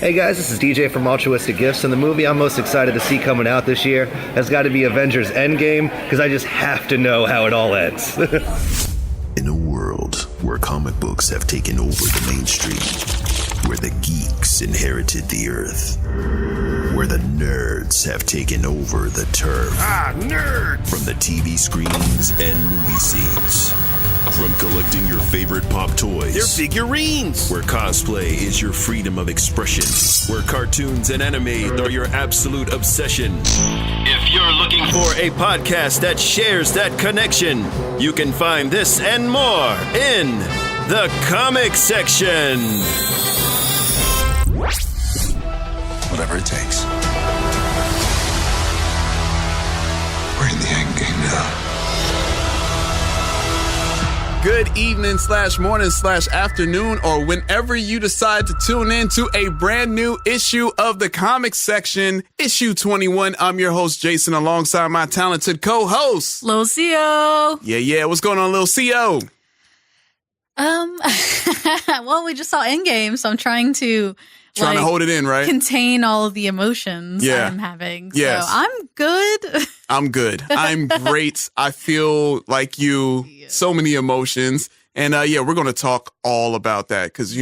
Hey guys, this is DJ from Altruistic Gifts, and the movie I'm most excited to see coming out this year has got to be Avengers Endgame, because I just have to know how it all ends. In a world where comic books have taken over the mainstream, where the geeks inherited the earth, where the nerds have taken over the turf. Nerds! From the TV screens and movie scenes. From collecting your favorite pop toys. They're figurines! Where cosplay is your freedom of expression. Where cartoons and anime are your absolute obsession. If you're looking for a podcast that shares that connection, you can find this and more in the comic section. Whatever it takes. We're in the end game now. Good evening / morning / afternoon, or whenever you decide to tune in to a brand new issue of the comic section, issue 21. I'm your host, Jason, alongside my talented co-host, Lil CO. Yeah. What's going on, Lil CO? Well, we just saw Endgame, so I'm trying to hold it in, right? Contain all of the emotions I'm having. Yes. So I'm good. I'm good. I'm great. I feel like you. So many emotions. And we're going to talk all about that because,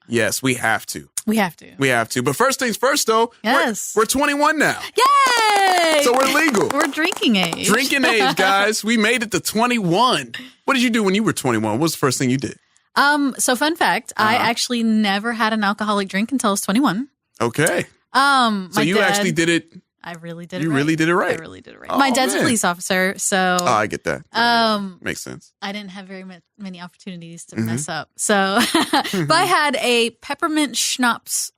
yes, we have to. We have to. But first things first, though. Yes. We're 21 now. Yay! So we're legal. We're drinking age. Drinking age, guys. We made it to 21. What did you do when you were 21? What was the first thing you did? So fun fact, I actually never had an alcoholic drink until I was 21. Okay. So you actually did it. I really did it right. You really did it right. I really did it right. My dad's a police officer, so... Oh, I get that. Makes sense. I didn't have very many opportunities to mess up. So, but I had a peppermint schnapps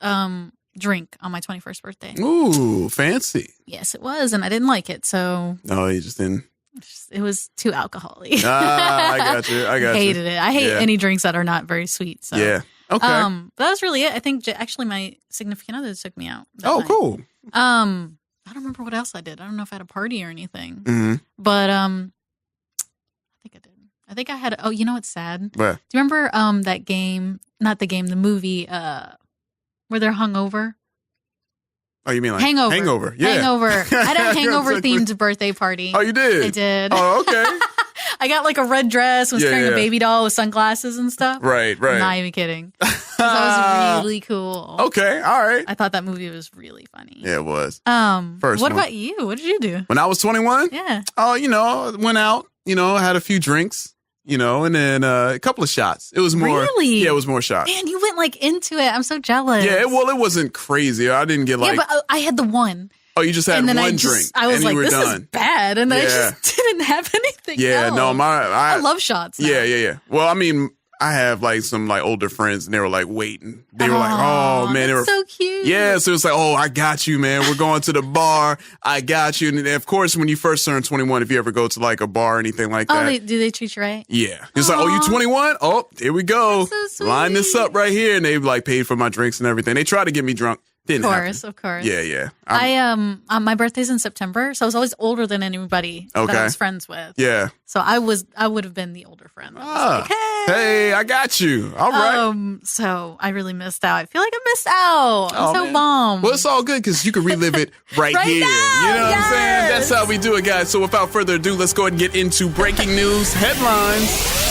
drink on my 21st birthday. Ooh, fancy. Yes, it was, and I didn't like it, so... No, you just didn't... It was too alcohol-y. I got you. I hated it. I hate any drinks that are not very sweet. So. Yeah. Okay. That was really it. I think actually my significant other took me out. Night. Cool. I don't remember what else I did. I don't know if I had a party or anything. Mm-hmm. But I think I did. I think I had. Oh, you know what's sad? What? Do you remember that game? Not the game. The movie. Where they're hungover. Oh, you mean like Hangover? Hangover. Yeah. Hangover. I had a Hangover themed birthday party. Oh, you did? I did. Oh, okay. I got like a red dress, was carrying a baby doll with sunglasses and stuff. Right. I'm not even kidding. That was really cool. Okay, all right. I thought that movie was really funny. Yeah, it was. What about you? What did you do? When I was 21? Yeah. Oh, went out, had a few drinks, and then a couple of shots. It was more. Really? Yeah, it was more shots. Man, you went like into it. I'm so jealous. Yeah, it wasn't crazy. I didn't get like. Yeah, but I had the one. Oh, you just had and then one drink. I was and like, you were this done. is bad. And I just didn't have anything else. No, I love shots now. Yeah. Well, I mean, I have like some like older friends and they were like waiting. They were like, oh man. They were so cute. Yeah. So it's like, oh, I got you, man. We're going to the bar. I got you. And of course, when you first turn 21, if you ever go to like a bar or anything like that. Do they treat you right? Yeah. It's like, oh, you 21? Oh, here we go. That's so sweet. Line this up right here. And they like paid for my drinks and everything. They tried to get me drunk. Didn't happen. Of course. Yeah. My birthday's in September, so I was always older than anybody that I was friends with. Yeah. So I would have been the older friend. Hey, I got you. All right. So I really missed out. I feel like I missed out. I'm so bummed. Well, it's all good because you can relive it right here. Now, you know what I'm saying? That's how we do it, guys. So without further ado, let's go ahead and get into breaking news headlines.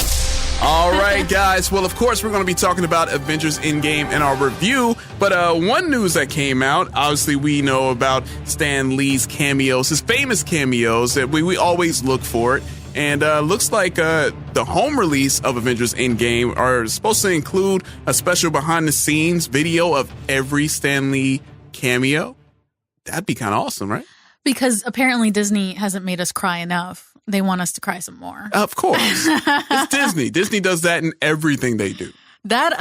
All right, guys. Well, of course, we're going to be talking about Avengers Endgame in our review. But one news that came out, obviously, we know about Stan Lee's cameos, his famous cameos that we always look for it. And looks like the home release of Avengers Endgame are supposed to include a special behind-the-scenes video of every Stan Lee cameo. That'd be kind of awesome, right? Because apparently Disney hasn't made us cry enough. They want us to cry some more. Of course. It's Disney. Disney does that in everything they do. That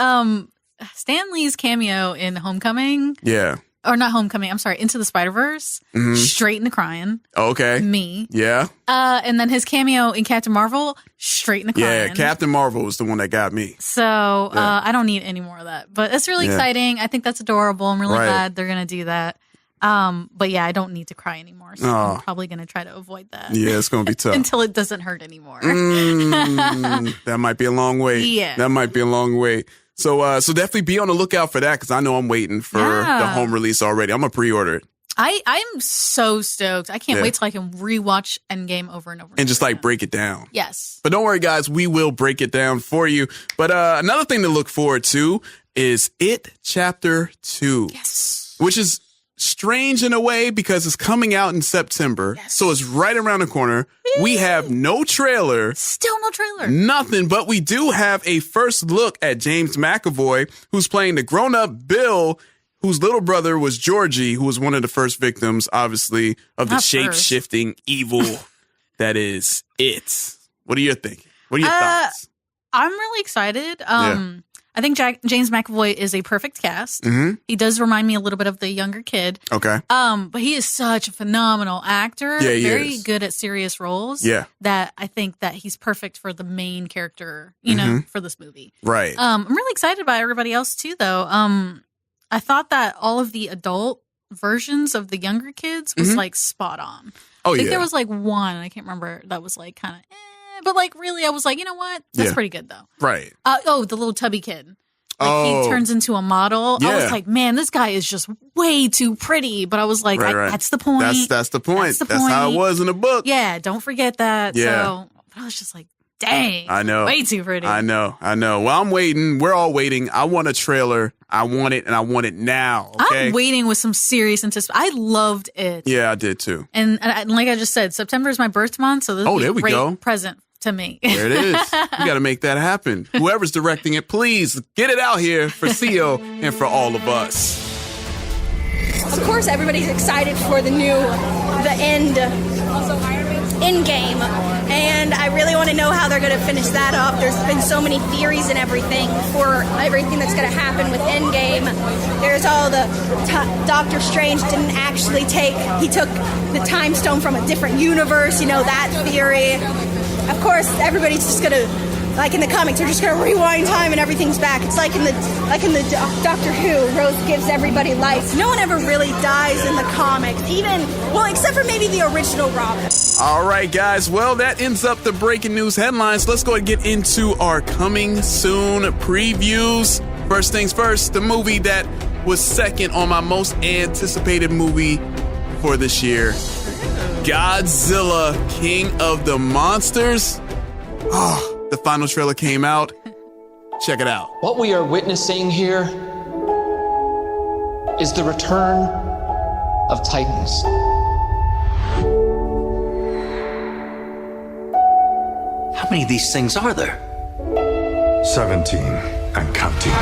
Stan Lee's cameo in Homecoming. Yeah. Or not Homecoming, I'm sorry, Into the Spider-Verse. Straight into crying. Okay. Me. Yeah. And then his cameo in Captain Marvel, straight into crying. Yeah, Captain Marvel was the one that got me. So I don't need any more of that. But it's really exciting. I think that's adorable. I'm really glad they're going to do that. But yeah, I don't need to cry anymore. So I'm probably going to try to avoid that. Yeah, it's going to be tough. Until it doesn't hurt anymore. That might be a long wait. Yeah. That might be a long wait. So definitely be on the lookout for that because I know I'm waiting for the home release already. I'm going to pre-order it. I'm so stoked. I can't wait till I can rewatch Endgame over and over. And just like break it down. Yes. But don't worry, guys. We will break it down for you. But another thing to look forward to is It Chapter 2. Yes. Which is strange in a way because it's coming out in September. Yes. So it's right around the corner. Yay. We have no trailer. Still no trailer. Nothing. But we do have a first look at James McAvoy, who's playing the grown-up Bill, whose little brother was Georgie, who was one of the first victims, obviously, of the shape-shifting evil that is It. What are you thinking? What are your thoughts? I'm really excited. I think James McAvoy is a perfect cast. Mm-hmm. He does remind me a little bit of the younger kid. Okay. But he is such a phenomenal actor. Yeah, he very is. good at serious roles. Yeah. That I think that he's perfect for the main character, you know, for this movie. Right. I'm really excited about everybody else too, though. I thought that all of the adult versions of the younger kids was like spot on. Oh, I think there was like one, I can't remember, that was like kind of but like really I was like, you know what? That's pretty good though. Right. The little tubby kid. Like he turns into a model. Yeah. I was like, man, this guy is just way too pretty. But I was like, that's the point. That's the point. That's how it was in the book. Yeah, don't forget that. Yeah. So I was just like, dang. I know. Way too pretty. I know. Well, I'm waiting. We're all waiting. I want a trailer. I want it, and I want it now. Okay? I'm waiting with some serious anticipation. I loved it. Yeah, I did too. And like I just said, September is my birth month, so this is a great present to me. There it is. You got to make that happen. Whoever's directing it, please get it out here for CEO and for all of us. Of course, everybody's excited for the Endgame, and I really want to know how they're going to finish that up. There's been so many theories and everything for everything that's going to happen with Endgame. There's all the Doctor Strange didn't actually he took the time stone from a different universe, you know, that theory. Of course, everybody's just going to, like in the comics, they're just going to rewind time and everything's back. It's like in the Doctor Who, Rose gives everybody life. No one ever really dies in the comics, except for maybe the original Robin. All right, guys. Well, that ends up the breaking news headlines. Let's go and get into our coming soon previews. First things first, the movie that was second on my most anticipated movie for this year, Godzilla, King of the Monsters. Oh, the final trailer came out. Check it out. What we are witnessing here is the return of Titans. How many of these things are there? 17 and counting.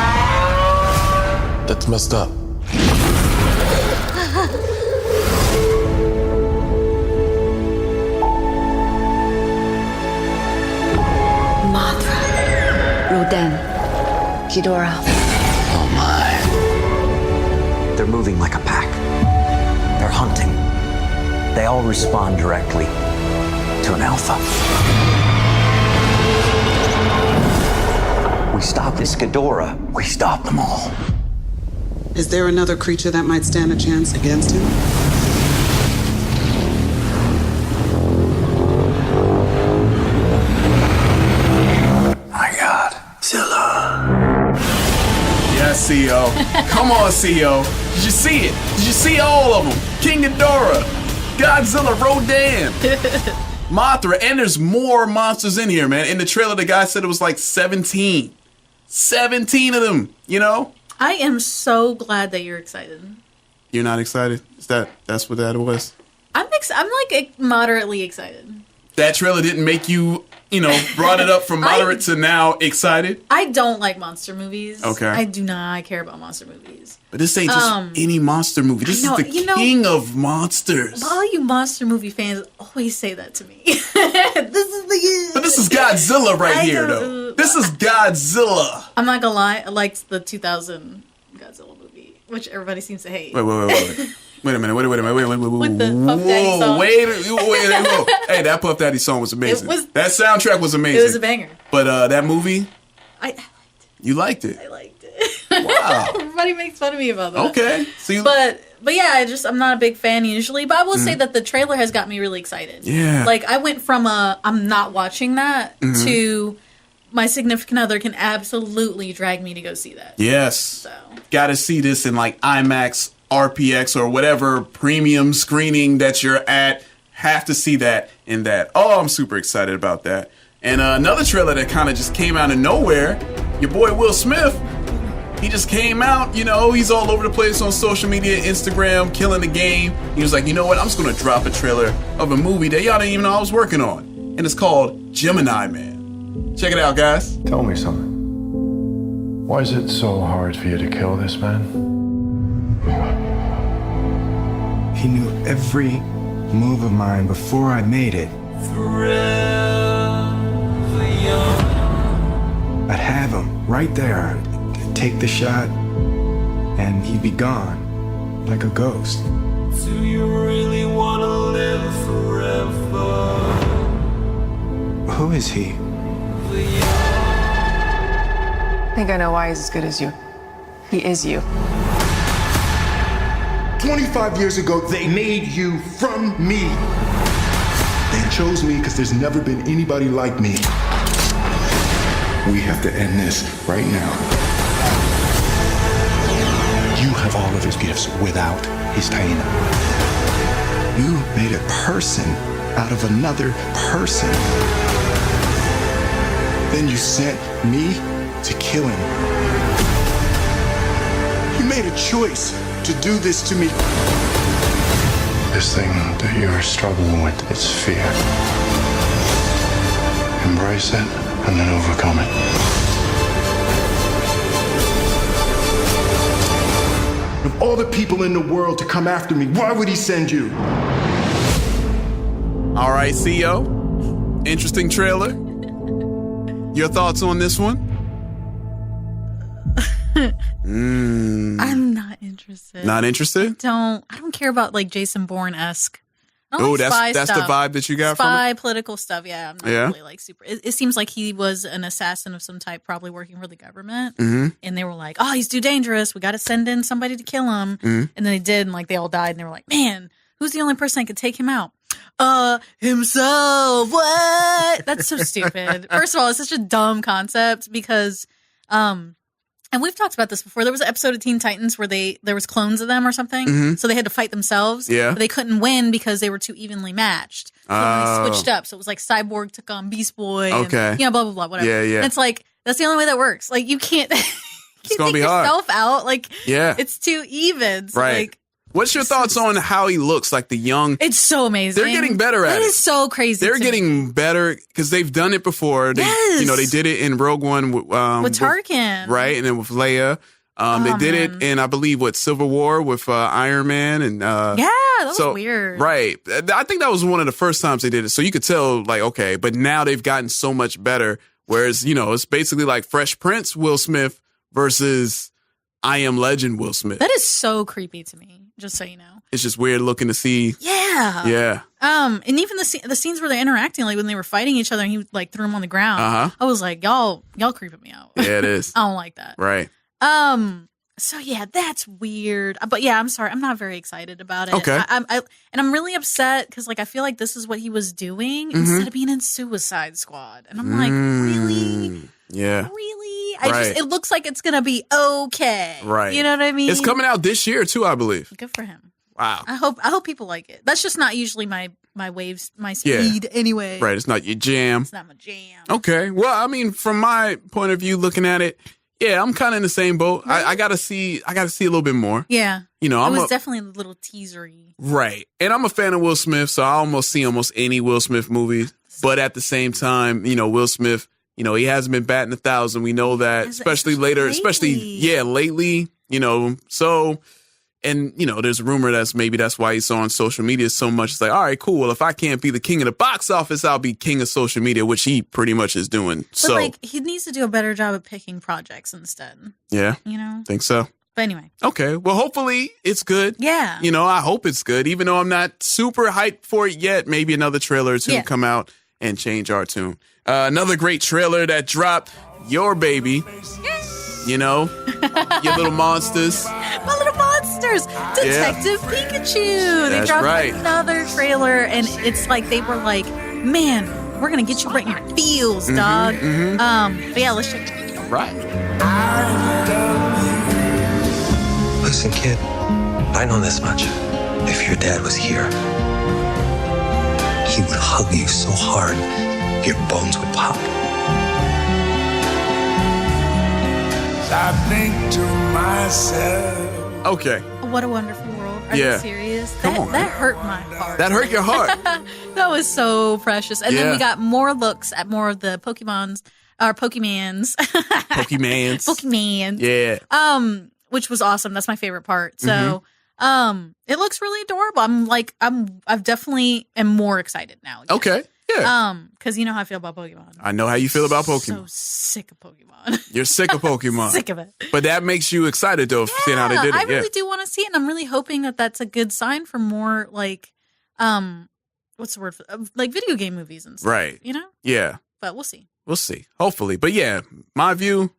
That's messed up. Rodan, Ghidorah. Oh my. They're moving like a pack. They're hunting. They all respond directly to an alpha. We stop this Ghidorah, we stop them all. Is there another creature that might stand a chance against him? Yes, CEO. Come on, CEO. Did you see it? Did you see all of them? King Ghidorah, Godzilla, Rodan, Mothra, and there's more monsters in here, man. In the trailer, the guy said it was like 17. 17 of them, you know? I am so glad that you're excited. You're not excited? That's what that was? I'm like moderately excited. That trailer didn't make you, brought it up from moderate to now excited? I don't like monster movies. Okay. I do not care about monster movies. But this ain't just any monster movie. This is the king of monsters. All you monster movie fans always say that to me. But this is Godzilla here, though. This is Godzilla. I'm not gonna lie. I liked the 2000 Godzilla movie, which everybody seems to hate. Wait. Wait a minute. With the Puff Daddy song. Whoa. Hey, that Puff Daddy song was amazing. That soundtrack was amazing. It was a banger. But that movie, I liked it. You liked it? I liked it. Wow. Everybody makes fun of me about that. Okay. So but yeah, I'm not a big fan usually. But I will say that the trailer has got me really excited. Yeah. Like I went from I'm not watching that to my significant other can absolutely drag me to go see that. Yes. So. Gotta see this in like IMAX, RPX, or whatever premium screening that you're at. Have to see that in that. Oh, I'm super excited about that. And another trailer that kind of just came out of nowhere, your boy Will Smith, he just came out, you know, he's all over the place on social media, Instagram, killing the game. He was like, you know what, I'm just gonna drop a trailer of a movie that y'all didn't even know I was working on. And it's called Gemini Man. Check it out, guys. Tell me something. Why is it so hard for you to kill this man? He knew every move of mine before I made it. I'd have him right there, take the shot, and he'd be gone, like a ghost. Do you really want to live forever? Who is he? I think I know why he's as good as you. He is you. 25 years ago, they made you from me. They chose me because there's never been anybody like me. We have to end this right now. You have all of his gifts without his pain. You made a person out of another person. Then you sent me to kill him. You made a choice to do this to me. This thing that you're struggling with, it's fear. Embrace it and then overcome it. Of all the people in the world to come after me, why would he send you? All right, CEO. Interesting trailer. Your thoughts on this one? I'm not interested. Not interested? I don't care about like Jason Bourne-esque. Oh, that's the vibe that you got from it? Spy, political stuff. Yeah, I'm not really like super. It seems like he was an assassin of some type, probably working for the government. Mm-hmm. And they were like, "Oh, he's too dangerous. We got to send in somebody to kill him." Mm-hmm. And then they did, and like they all died. And they were like, "Man, who's the only person that could take him out?" Himself. What? That's so stupid. First of all, it's such a dumb concept because, and we've talked about this before. There was an episode of Teen Titans where there was clones of them or something. Mm-hmm. So they had to fight themselves. Yeah. But they couldn't win because they were too evenly matched. So they switched up. So it was like Cyborg took on Beast Boy. Okay. And, blah, blah, blah, whatever. Yeah, yeah. And it's like, that's the only way that works. Like, you can't, It's gonna take be hard. yourself out. Like, Yeah. it's too even. So Right. like, What's your thoughts on how he looks, like the young? it's so amazing. They're getting better at it. That is so crazy. They're to me. getting better because they've done it before. They, Yes. they did it in Rogue One with Tarkin. right? And then with Leia. They did it in, I believe, Civil War with Iron Man. And Yeah, that was weird. Right. I think that was one of the first times they did it. So you could tell, like, okay, but now they've gotten so much better. Whereas, it's basically like Fresh Prince Will Smith versus I Am Legend Will Smith. That is so creepy to me, just so you know. It's just weird looking to see. Yeah. Yeah. And even the scenes where they're interacting, like when they were fighting each other and he like threw him on the ground, Uh-huh. I was like, y'all creeping me out. Yeah, it is. I don't like that. Right. So yeah, that's weird. But yeah, I'm sorry, I'm not very excited about it. Okay. I'm really upset because like I feel like this is what he was doing instead of being in Suicide Squad, and I'm like, really? Yeah. Really? Right. It looks like it's gonna be okay. Right. You know what I mean? It's coming out this year too, I believe. Good for him. Wow. I hope people like it. That's just not usually my waves, my speed anyway. Right. It's not your jam. It's not my jam. Okay. Well, I mean, from my point of view, looking at it, yeah, I'm kind of in the same boat. Right. I gotta see a little bit more. Yeah. It was definitely a little teasery. Right. And I'm a fan of Will Smith, so I almost see almost any Will Smith movie. But at the same time, Will Smith, he hasn't been batting 1,000. We know that, especially lately. So, and there's a rumor that's why he's on social media so much. It's like, all right, cool. Well, if I can't be the king of the box office, I'll be king of social media, which he pretty much is doing. But he needs to do a better job at picking projects instead. Yeah. Think so. But anyway. Okay. Well, hopefully it's good. Yeah. I hope it's good, even though I'm not super hyped for it yet. Maybe another trailer or two come out and change our tune. Another great trailer that dropped, Your Baby. Your little monsters. My little monsters. Detective Pikachu. They That's dropped right. another trailer, and it's like they were like, man, we're gonna get you right in your feels, dog. But yeah, let's check it out. Right. Listen, kid, I know this much. If your dad was here, he would hug you so hard, your bones would pop. I think to myself. Okay. What a wonderful world. Are you serious? Come on. That hurt my heart. That hurt your heart. That was so precious. And then we got more looks at more of the Pokemons. Yeah. Which was awesome. That's my favorite part. So it looks really adorable. I've definitely am more excited now. Again. Okay. Yeah. Because you know how I feel about Pokemon. I know how you feel about Pokemon. So sick of Pokemon. You're sick of Pokemon. Sick of it. But that makes you excited though, seeing how they did it. I really do want to see it, and I'm really hoping that that's a good sign for more what's the word for like video game movies and stuff. Right. You know? Yeah. But we'll see. We'll see. Hopefully. But yeah, my view,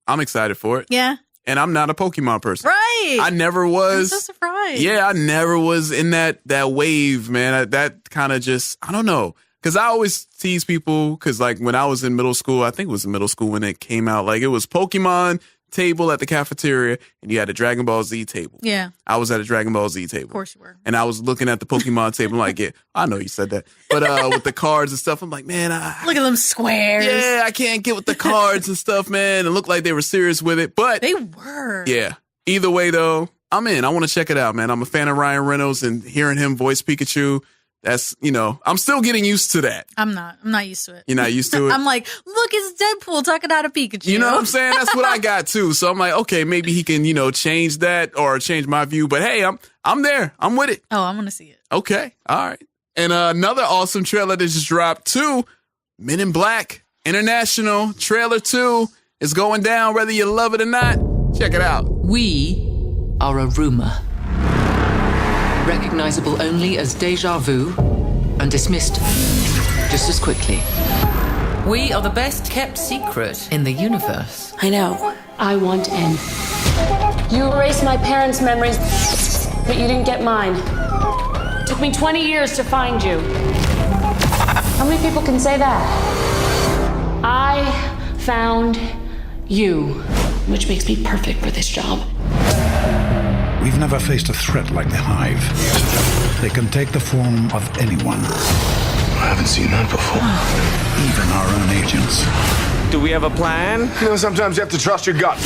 I'm excited for it. Yeah. And I'm not a Pokemon person. Right. I never was. I'm so surprised. Yeah, I never was in that wave, man. That kind of just, I don't know. Because I always tease people, because like when I was in middle school, I think it was in middle school when it came out, like it was Pokemon table at the cafeteria and you had a Dragon Ball Z table. Yeah. I was at a Dragon Ball Z table. Of course you were. And I was looking at the Pokemon table like, yeah, I know you said that. But with the cards and stuff, I'm like, man, look at them squares. Yeah, I can't get with the cards and stuff, man. It looked like they were serious with it. But they were. Yeah. Either way, though, I'm in. I want to check it out, man. I'm a fan of Ryan Reynolds and hearing him voice Pikachu. That's, I'm still getting used to that. I'm not used to it. You're not used to it? I'm like, look, it's Deadpool talking out of Pikachu. You know what I'm saying? That's what I got too. So I'm like, okay, maybe he can, change that or change my view. But hey, I'm there. I'm with it. Oh, I'm going to see it. Okay. All right. And another awesome trailer that just dropped too. Men in Black International Trailer 2 is going down whether you love it or not. Check it out. We are a rumor. Recognizable only as deja vu and dismissed just as quickly. We are the best kept secret in the universe. I know. I want in. You erased my parents' memories, but you didn't get mine. It took me 20 years to find you. How many people can say that? I found you, which makes me perfect for this job. We've never faced a threat like the Hive. They can take the form of anyone. I haven't seen that before. Even our own agents. Do we have a plan? Sometimes you have to trust your gut.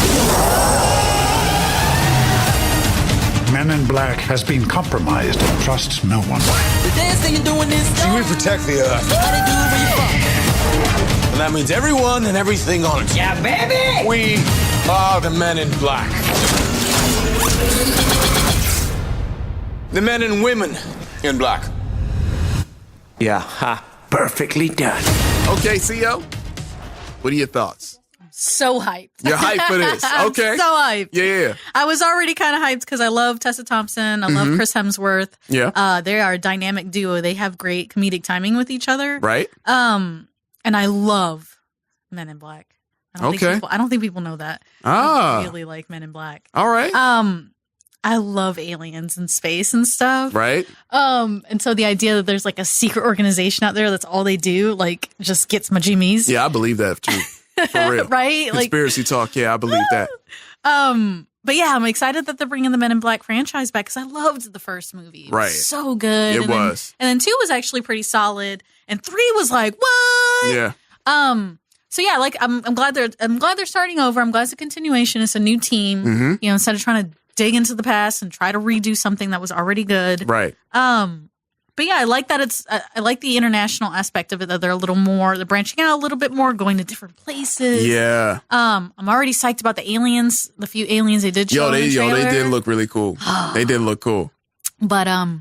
Men in Black has been compromised and trusts no one. See, we protect the Earth. And that means everyone and everything on it. Yeah, baby! We are the Men in Black. The men and women in black. Yeah, ha. Perfectly done. Okay, CO, what are your thoughts? So hyped. You're hyped for this. Okay. So hyped. Yeah. I was already kind of hyped because I love Tessa Thompson. I love Chris Hemsworth. Yeah. They are a dynamic duo. They have great comedic timing with each other. Right. And I love Men in Black. I don't think people know that. I really like Men in Black. All right. I love aliens in space and stuff. Right. And so the idea that there's like a secret organization out there that's all they do, like, just gets my jimmies. Yeah, I believe that too. For real. Right? Conspiracy talk. Yeah, I believe that. But yeah, I'm excited that they're bringing the Men in Black franchise back because I loved the first movie. It was so good. It was. And then 2 was actually pretty solid, and 3 was like, what? Yeah. So yeah, like I'm glad they're starting over. I'm glad it's a continuation. It's a new team. Instead of trying to dig into the past and try to redo something that was already good. Right. But yeah, I like that I like the international aspect of it, that they're branching out a little bit more, going to different places. Yeah. I'm already psyched about the aliens, the few aliens they did show in the trailer. They did look really cool. They did look cool. But yeah.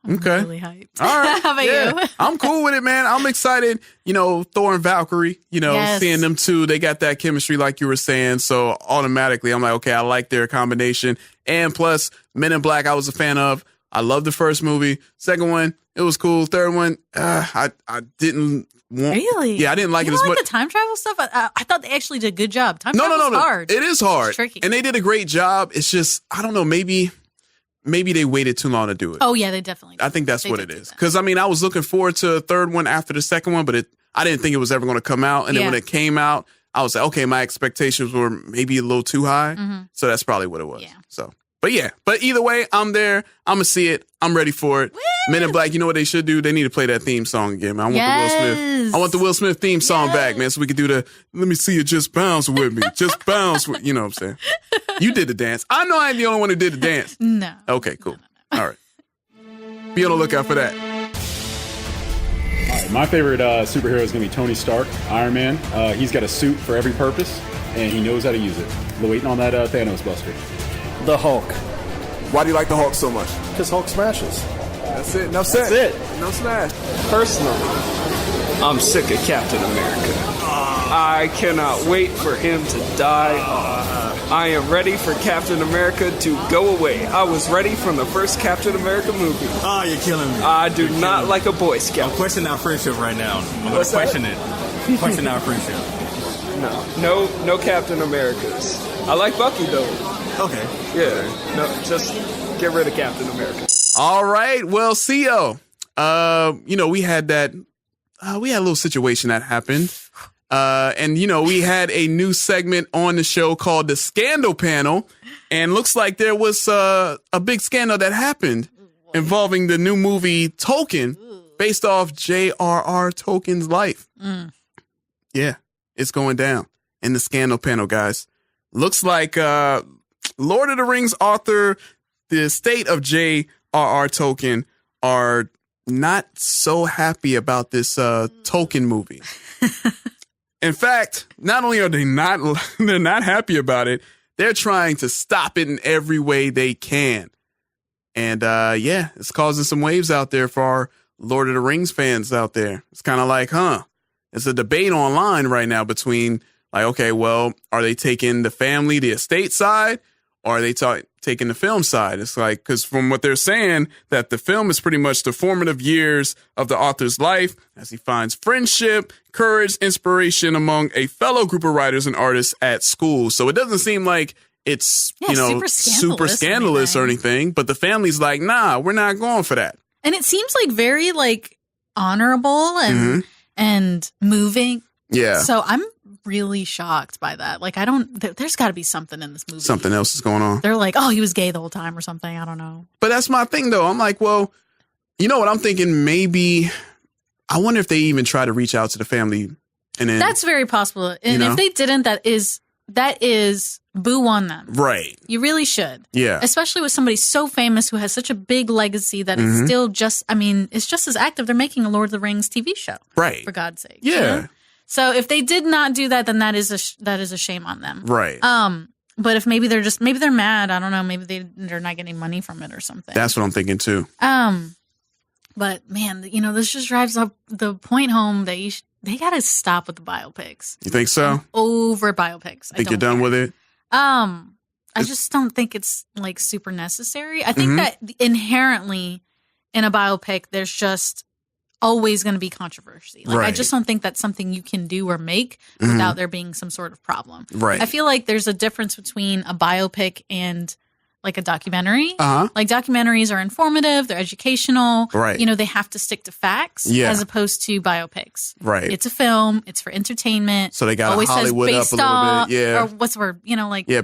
I'm really hyped. All right. How about you? I'm cool with it, man. I'm excited. Thor and Valkyrie, seeing them two, they got that chemistry like you were saying. So automatically I'm like, okay, I like their combination. And plus, Men in Black, I was a fan of. I loved the first movie. Second one, it was cool. Third one, I didn't want. Really? Yeah, I didn't like it as much. The time travel stuff? I thought they actually did a good job. Time travel is hard. It is hard. It's tricky. And they did a great job. It's just, I don't know, maybe maybe they waited too long to do it. Oh yeah, they definitely did. I think that's what it is. Because I mean, I was looking forward to a third one after the second one, but I didn't think it was ever going to come out. And then when it came out, I was like, okay, my expectations were maybe a little too high. Mm-hmm. So that's probably what it was. Yeah. So, but either way, I'm there. I'm gonna see it. I'm ready for it. Woo! Men in Black, you know what they should do? They need to play that theme song again, man. I want the Will Smith theme song back, man, so we can do the "Let me see you just bounce with me, just bounce with," you know what I'm saying? You did the dance. I know I ain't the only one who did the dance. No. Okay, cool. All right. Be on the lookout for that. All right, my favorite superhero is going to be Tony Stark, Iron Man. He's got a suit for every purpose, and he knows how to use it. We're waiting on that Thanos buster. The Hulk. Why do you like the Hulk so much? Because Hulk smashes. That's it. No set. That's it. No smash. Personally, I'm sick of Captain America. I cannot wait for him to die. I am ready for Captain America to go away. I was ready from the first Captain America movie. Oh, you're killing me. I do not like a Boy Scout. I'm questioning our friendship right now. I'm going to question it. Question our friendship. No Captain Americas. I like Bucky though. Okay. Yeah. No, just get rid of Captain America. All right. Well, CEO, we had a little situation that happened. And we had a new segment on the show called the Scandal Panel. And looks like there was a big scandal that happened involving the new movie Tolkien based off J.R.R. Tolkien's life. Mm. Yeah, it's going down in the Scandal Panel, guys. Looks like Lord of the Rings author, the estate of J.R.R. Tolkien are not so happy about this Tolkien movie. In fact, not only are they're not happy about it, they're trying to stop it in every way they can. And it's causing some waves out there for our Lord of the Rings fans out there. It's kind of like, it's a debate online right now between like, okay, well, are they taking the family, the estate side, or are they taking the film side? It's like, because from what they're saying, that the film is pretty much the formative years of the author's life as he finds friendship, courage, inspiration among a fellow group of writers and artists at school. So it doesn't seem like it's, super scandalous or anything, but the family's like, nah, we're not going for that. And it seems like very like honorable and moving. Yeah. So I'm really shocked by that. Like, there's got to be something in this movie. Something else is going on. They're like, oh, he was gay the whole time or something. I don't know. But that's my thing, though. I'm like, well, you know what? I'm thinking maybe, I wonder if they even try to reach out to the family. And then that's very possible. And if they didn't, that is boo on them. Right. You really should. Yeah. Especially with somebody so famous who has such a big legacy that it's still it's just as active. They're making a Lord of the Rings TV show. Right. For God's sake. Yeah. You know? So if they did not do that, then that is a shame on them. Right. But if maybe they're mad, I don't know, maybe they're not getting money from it or something. That's what I'm thinking too. But man, this just drives up the point home that they got to stop with the biopics. You think so? I'm over biopics. Think you're done with it? I just don't think it's like super necessary. I think that inherently in a biopic, there's just always going to be controversy. Like, I just don't think that's something you can do or make without there being some sort of problem. Right. I feel like there's a difference between a biopic and like a documentary. Like documentaries are informative, they're educational. Right. They have to stick to facts as opposed to biopics. Right. It's a film, it's for entertainment. So they got always Hollywood up a little bit. Yeah. Or what's the word?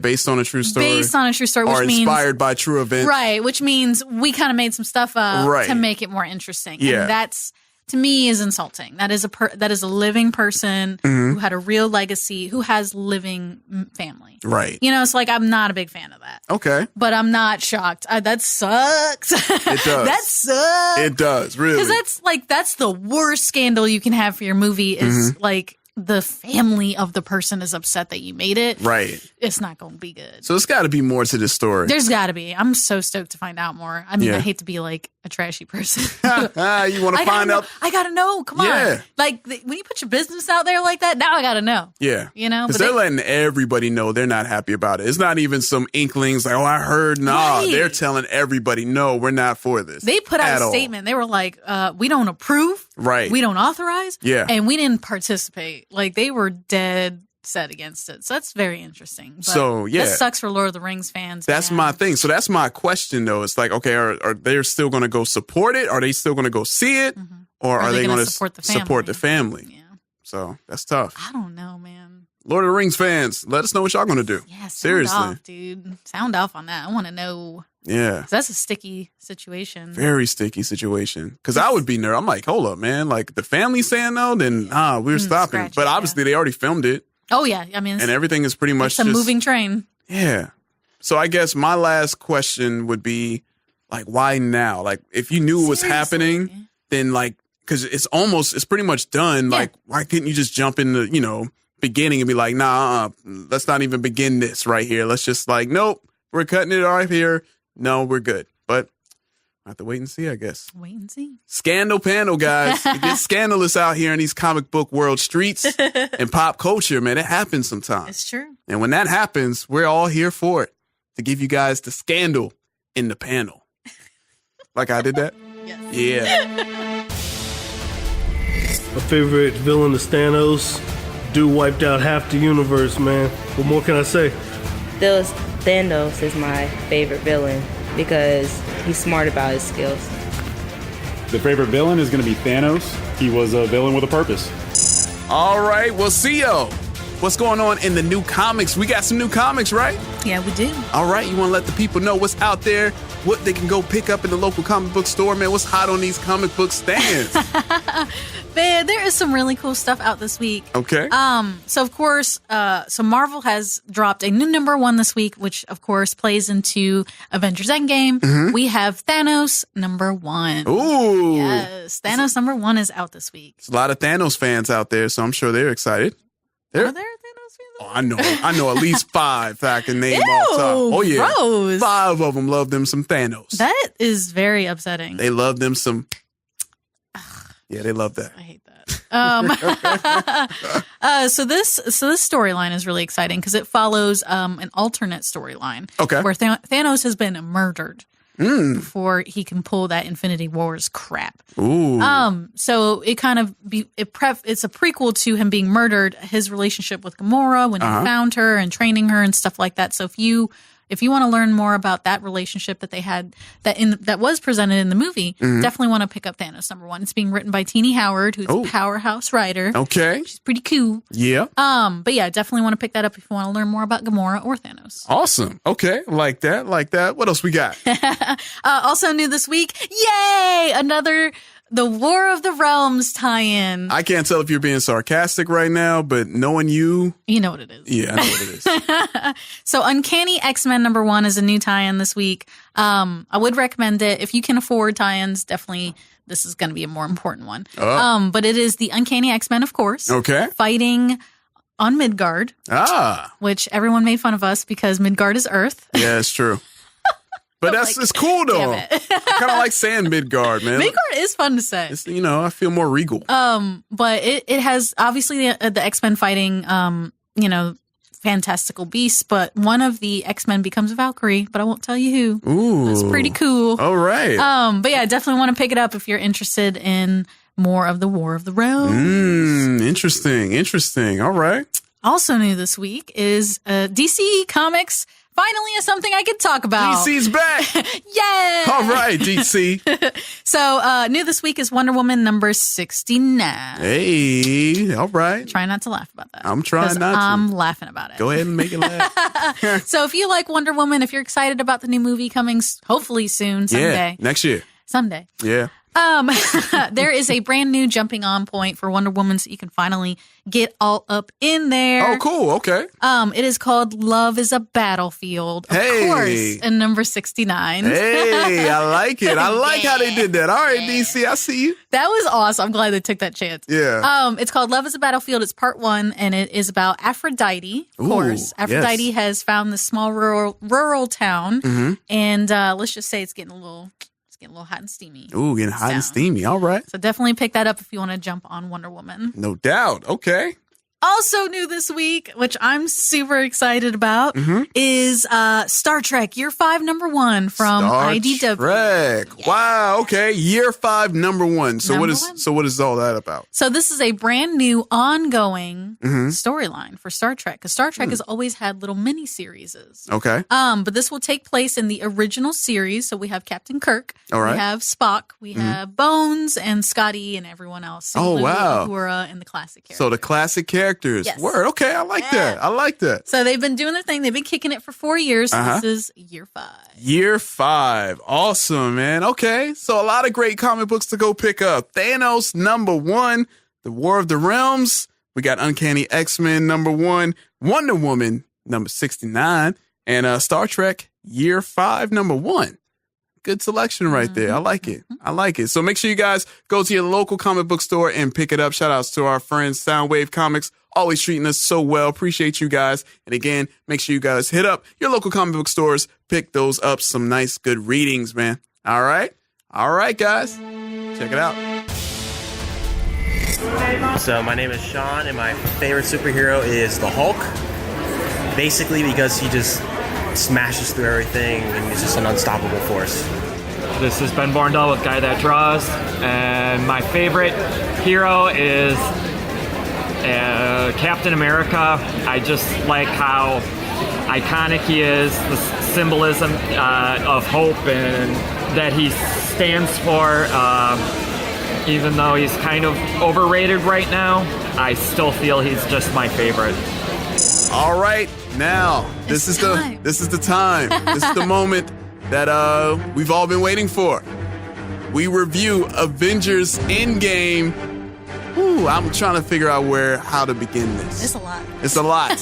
Based on a true story. Based on a true story, which or means inspired by true events. Right, which means we kind of made some stuff up to make it more interesting. Yeah. And that's, to me, is insulting. That is a living person who had a real legacy, who has living family. Right. So like I'm not a big fan of that. Okay. But I'm not shocked. That sucks. It does. That sucks. It does, really. Because that's the worst scandal you can have for your movie is like the family of the person is upset that you made it. Right. It's not going to be good. So there's got to be more to this story. There's got to be. I'm so stoked to find out more. I mean, I hate to be like a trashy person. You want to find out? I got to know. Come on. Like when you put your business out there like that, now I got to know. Yeah. Because they're letting everybody know they're not happy about it. It's not even some inklings like, oh, I heard. Nah, they're telling everybody, no, we're not for this. They put out a statement. They were like, we don't approve. Right. We don't authorize. Yeah. And we didn't participate. Like they were dead set against it. So that's very interesting. But So, yeah. This sucks for Lord of the Rings fans. That's my thing. So that's my question, though. It's like, okay, are they still going to go support it? Are they still going to go see it? Or are they going to support the family? Yeah. So that's tough. I don't know, man. Lord of the Rings fans, let us know what y'all going to do. Yeah, seriously. Off, dude. Sound off on that. I want to know. Yeah. 'Cause that's a sticky situation. Very sticky situation. Because I would be nervous. I'm like, hold up, man. Like, the family saying no, then we're stopping. scratchy, But obviously, they already filmed it. Oh, yeah. I mean, And everything is pretty much it's a moving train. Yeah. So I guess my last question would be, like, why now? Like, if you knew it was happening, then, like, because it's pretty much done. Like, why couldn't you just jump in the, beginning and be like, nah, let's not even begin this right here. Let's just like, nope, we're cutting it right here. No, we're good. But I have to wait and see, I guess. Wait and see. Scandal panel, guys. It gets scandalous out here in these comic book world streets and pop culture, man. It happens sometimes. It's true. And when that happens, we're all here for it, to give you guys the scandal in the panel. Like I did that? Yes. Yeah. My favorite villain is Thanos. Dude wiped out half the universe, man. What more can I say? Thanos is my favorite villain because he's smart about his skills. The favorite villain is going to be Thanos. He was a villain with a purpose. All right, well, see yo. What's going on in the new comics? We got some new comics, right? Yeah, we do. All right, you want to let the people know what's out there, what they can go pick up in the local comic book store, man? What's hot on these comic book stands? Man, there is some really cool stuff out this week. Okay. So of course, so Marvel has dropped a new #1 this week, which of course plays into Avengers Endgame. Mm-hmm. We have Thanos #1. Ooh. Yes, Thanos #1 is out this week. There's a lot of Thanos fans out there, so I'm sure they're excited. Are there Thanos fans? Oh, I know at least 5 that I can name off top. Oh yeah, gross. 5 of them love them some Thanos. That is very upsetting. They love them some. Yeah, they love that. I hate that. So this storyline is really exciting because it follows an alternate storyline. Okay. Where Thanos has been murdered before he can pull that Infinity Wars crap. Ooh. So it kind of it's a prequel to him being murdered, his relationship with Gamora when he found her and training her and stuff like that. So if you want to learn more about that relationship that they had that was presented in the movie, definitely want to pick up Thanos #1. It's being written by Teenie Howard, who's a powerhouse writer. Okay. She's pretty cool. Yeah. But yeah, definitely want to pick that up if you want to learn more about Gamora or Thanos. Awesome. Okay. Like that. What else we got? Also new this week, yay! Another The War of the Realms tie-in. I can't tell if you're being sarcastic right now, but knowing you... You know what it is. Yeah, I know what it is. So Uncanny X-Men #1 is a new tie-in this week. I would recommend it. If you can afford tie-ins, definitely this is going to be a more important one. Oh. But it is the Uncanny X-Men, of course. Okay. Fighting on Midgard. Ah. Which everyone made fun of us because Midgard is Earth. Yeah, it's true. But it's cool though. I kind of like saying Midgard, man. Midgard is fun to say. It's, I feel more regal. But it has obviously the X-Men fighting, fantastical beasts. But one of the X-Men becomes a Valkyrie, but I won't tell you who. Ooh, it's pretty cool. All right. But yeah, definitely want to pick it up if you're interested in more of the War of the Realms. Interesting. All right. Also new this week is DC Comics. Finally, is something I could talk about. DC's back. Yeah. All right, DC. So, new this week is Wonder Woman #69. Hey, all right. Try not to laugh about that. I'm trying not to. I'm laughing about it. Go ahead and make it laugh. So, if you like Wonder Woman, if you're excited about the new movie coming hopefully soon, someday. Yeah, next year. Someday. Yeah. There is a brand new jumping on point for Wonder Woman, so you can finally get all up in there. Oh, cool. Okay. It is called Love is a Battlefield, of course, in #69. Hey, I like it. I like how they did that. All right, DC, I see you. That was awesome. I'm glad they took that chance. Yeah. It's called Love is a Battlefield. It's part 1, and it is about Aphrodite, of course. Aphrodite has found this small rural town, and let's just say it's getting a little hot and steamy. Ooh, getting hot and steamy. All right. So definitely pick that up if you want to jump on Wonder Woman. No doubt. Okay. Also new this week, which I'm super excited about, is Star Trek Year 5 #1 from IDW. Star Trek. Yeah. Wow. Okay. Year 5 #1. So what is all that about? So this is a brand new ongoing storyline for Star Trek, because Star Trek has always had little mini series. Okay. But this will take place in the original series. So we have Captain Kirk, all right. We have Spock, we have Bones and Scotty and everyone else. Oh, wow. Uhura and the classic characters. So the classic characters. Yes. Word. Okay. I like that. I like that. So they've been doing their thing. They've been kicking it for 4 years. So this is Year 5. Year 5. Awesome, man. Okay. So a lot of great comic books to go pick up. Thanos #1, The War of the Realms. We got Uncanny X-Men #1, Wonder Woman #69, and Star Trek Year 5 #1. Good selection right there. I like it. I like it. So make sure you guys go to your local comic book store and pick it up. Shout outs to our friends Soundwave Comics, always treating us so well. Appreciate you guys. And again, make sure you guys hit up your local comic book stores. Pick those up. Some nice, good readings, man. All right. All right, guys. Check it out. So my name is Sean, and my favorite superhero is the Hulk. Basically because he just smashes through everything and is just an unstoppable force. This is Ben Borndal with Guy That Draws, and my favorite hero is Captain America. I just like how iconic he is, the symbolism of hope and that he stands for. Even though he's kind of overrated right now, I still feel he's just my favorite. All right, now this is the time. This is the moment that we've all been waiting for. We review Avengers Endgame. Ooh, I'm trying to figure out how to begin this. It's a lot. It's a lot.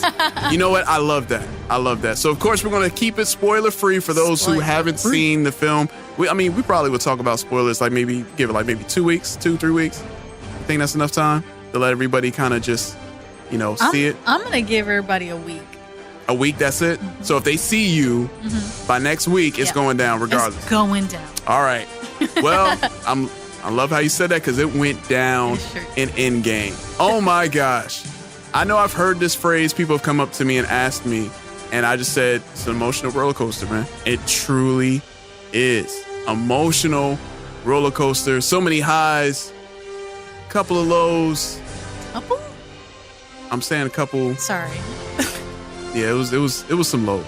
You know what? I love that. I love that. So of course we're going to keep it spoiler free for those who haven't seen the film. We probably would talk about spoilers give it 2 weeks, 2-3 weeks. I think that's enough time to let everybody kind of just see it. I'm gonna give everybody a week. A week, that's it? So if they see you by next week, it's going down regardless. It's going down. All right. Well, I love how you said that because it went down in Endgame. Oh my gosh. I know I've heard this phrase. People have come up to me and asked me, and I just said, it's an emotional roller coaster, man. It truly is. Emotional roller coaster. So many highs, couple of lows. Couple? I'm saying a couple. Sorry. Yeah, it was some lows.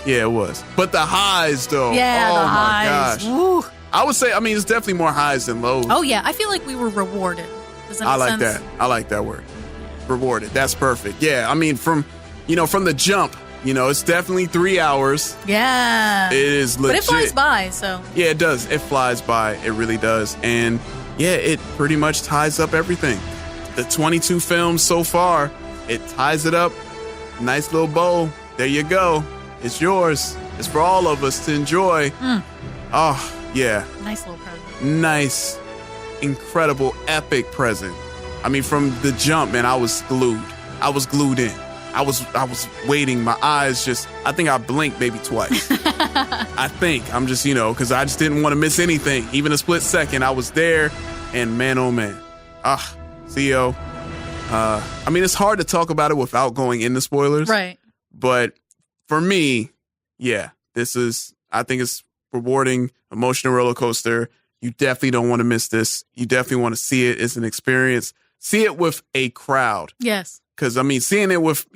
Yeah, it was. But the highs, though. Yeah, oh the highs. My gosh. Woo. I would say, it's definitely more highs than lows. Oh yeah, I feel like we were rewarded. Does that make I like sense? that. I like that word. Rewarded. That's perfect. Yeah, from the jump, it's definitely 3 hours. Yeah. It is legit. But it flies by, so. Yeah, it does. It flies by. It really does. And yeah, it pretty much ties up everything. The 22 films so far, it ties it up. Nice little bow. There you go. It's yours. It's for all of us to enjoy. Oh, yeah. Nice little present. Nice, incredible, epic present. From the jump, man, I was glued. I was glued in. I was waiting. My eyes I think I blinked maybe twice. I think. I'm just, because I just didn't want to miss anything. Even a split second, I was there. And man, oh man. CEO. It's hard to talk about it without going into spoilers. Right. But for me, yeah, I think it's rewarding, emotional roller coaster. You definitely don't want to miss this. You definitely want to see it. It's an experience. See it with a crowd. Yes. Because, seeing it with,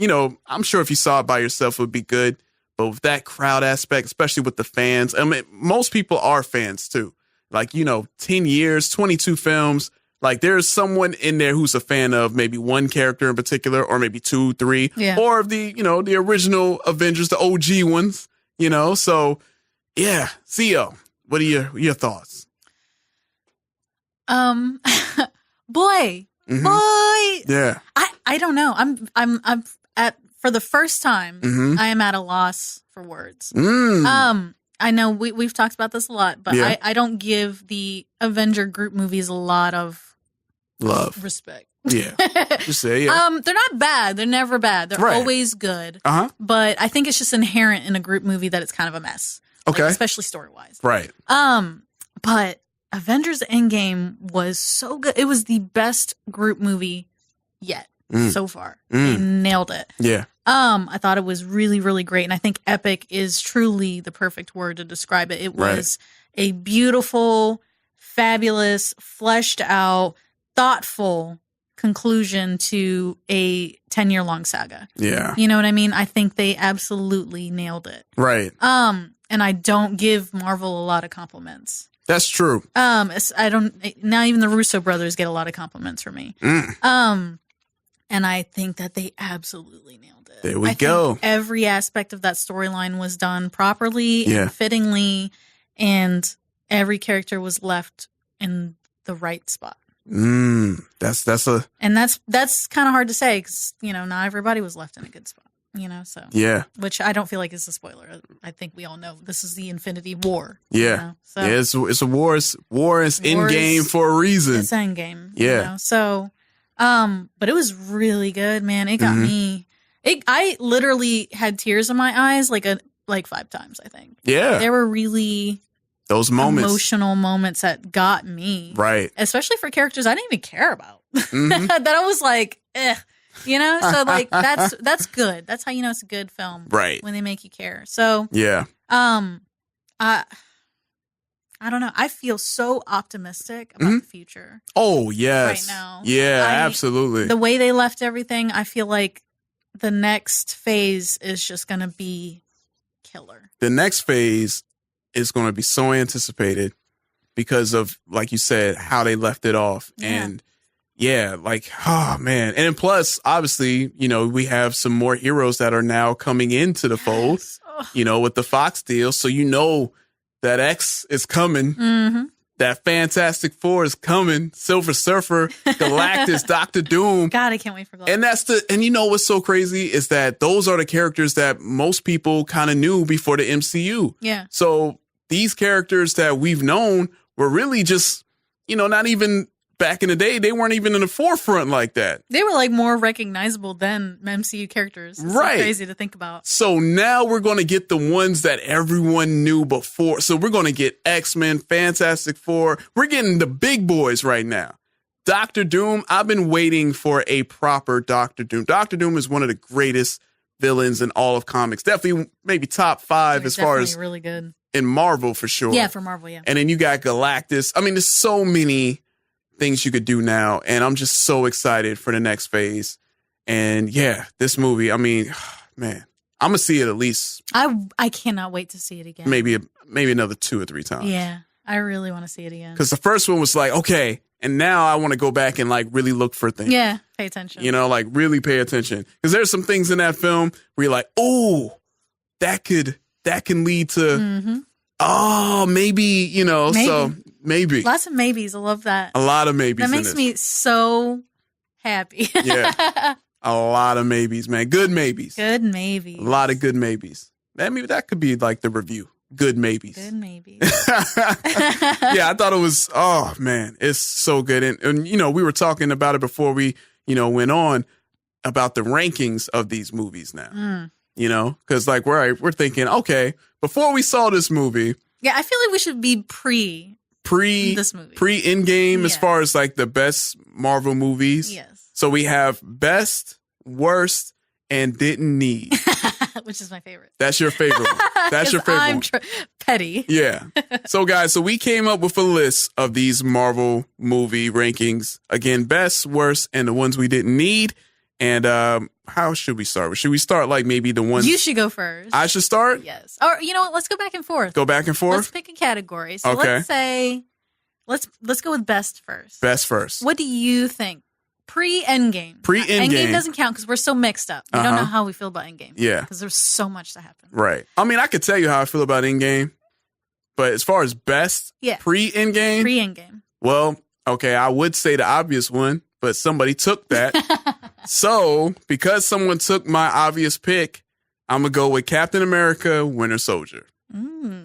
I'm sure if you saw it by yourself, it would be good. But with that crowd aspect, especially with the fans, most people are fans too. 10 years, 22 films. There's someone in there who's a fan of maybe one character in particular, or maybe 2, 3, or of the, the original Avengers, the OG ones, So, yeah. CEO, what are your thoughts? Boy. Yeah. I don't know. I'm for the first time, I am at a loss for words. I know we've talked about this a lot, but I don't give the Avenger group movies a lot of love, respect. Yeah, just say yeah. They're not bad. They're never bad. They're always good. But I think it's just inherent in a group movie that it's kind of a mess. Okay, especially story wise. Right. But Avengers Endgame was so good. It was the best group movie yet. so far. They nailed it. Yeah. I thought it was really, really great. And I think epic is truly the perfect word to describe it. It was a beautiful, fabulous, fleshed out, thoughtful conclusion to a 10-year-long saga. Yeah. You know what I mean? I think they absolutely nailed it. Right. And I don't give Marvel a lot of compliments. That's true. I don't. Not even the Russo brothers get a lot of compliments from me. And I think that they absolutely nailed it. There we go. Think every aspect of that storyline was done properly Yeah. and fittingly, and every character was left in the right spot. That's kind of hard to say because not everybody was left in a good spot. So yeah, which I don't feel like is a spoiler. I think we all know this is the Infinity War. Yeah, So yeah, it's a war. It's Endgame for a reason. It's Endgame. Yeah. So, but it was really good, man. It got me. I literally had tears in my eyes like 5 times. I think. Yeah. There were really those moments, emotional moments that got me. Right. Especially for characters I didn't even care about. That I was like, eh. So like that's good. That's how you know it's a good film, right? When they make you care. So yeah, I don't know. I feel so optimistic about the future. Oh yes, right now, yeah, absolutely. The way they left everything, I feel like the next phase is just gonna be killer. The next phase is going to be so anticipated because of, like you said, how they left it off and. Yeah, like, oh, man. And then plus, obviously, we have some more heroes that are now coming into the fold, with the Fox deal. So, that X is coming. That Fantastic Four is coming. Silver Surfer, Galactus, Doctor Doom. God, I can't wait for Galactus. And what's so crazy is that those are the characters that most people kind of knew before the MCU. Yeah. So these characters that we've known were really just, not even... Back in the day, they weren't even in the forefront like that. They were like more recognizable than MCU characters. It's right. So crazy to think about. So now we're going to get the ones that everyone knew before. So we're going to get X-Men, Fantastic Four. We're getting the big boys right now. Doctor Doom, I've been waiting for a proper Doctor Doom. Doctor Doom is one of the greatest villains in all of comics. Definitely maybe top 5 as far as really good in Marvel for sure. Yeah, for Marvel, yeah. And then you got Galactus. I mean, there's so many things you could do now, and I'm just so excited for the next phase. And yeah, this movie, I mean, man, I'm gonna see it at least. I cannot wait to see it again. Maybe another 2 or 3 times. Yeah, I really want to see it again. Because the first one was like, okay, and now I want to go back and like really look for things. Yeah, pay attention. Like really pay attention, because there's some things in that film where you're like, oh, that can lead to, oh, maybe, Maybe. So. Maybe. Lots of maybes. I love that. A lot of maybes. That makes me so happy. Yeah. A lot of maybes, man. Good maybes. Good maybes. A lot of good maybes. Maybe that could be like the review. Good maybes. Good maybes. Yeah, I thought it was, oh, man, it's so good. And we were talking about it before we, went on about the rankings of these movies now. Because like we're thinking, okay, before we saw this movie. Yeah, I feel like we should be this movie. Pre-Endgame as far as like the best Marvel movies. Yes. So we have best, worst, and didn't need. Which is my favorite. That's your favorite one. That's your favorite one. Petty. Yeah. So guys, we came up with a list of these Marvel movie rankings. Again, best, worst, and the ones we didn't need. And how should we start? Should we start like maybe the ones... You should go first. I should start? Yes. Or you know what? Let's go back and forth. Go back and forth? Let's pick a category. So okay. Let's say... Let's go with best first. Best first. What do you think? Pre-Endgame. Pre-Endgame. Endgame doesn't count because we're so mixed up. We don't know how we feel about Endgame. Yeah. Because there's so much that happened. Right. I mean, I could tell you how I feel about Endgame. But as far as best, pre-Endgame? Pre-Endgame. Well, okay, I would say the obvious one, but somebody took that. So, because someone took my obvious pick, I'm going to go with Captain America, Winter Soldier.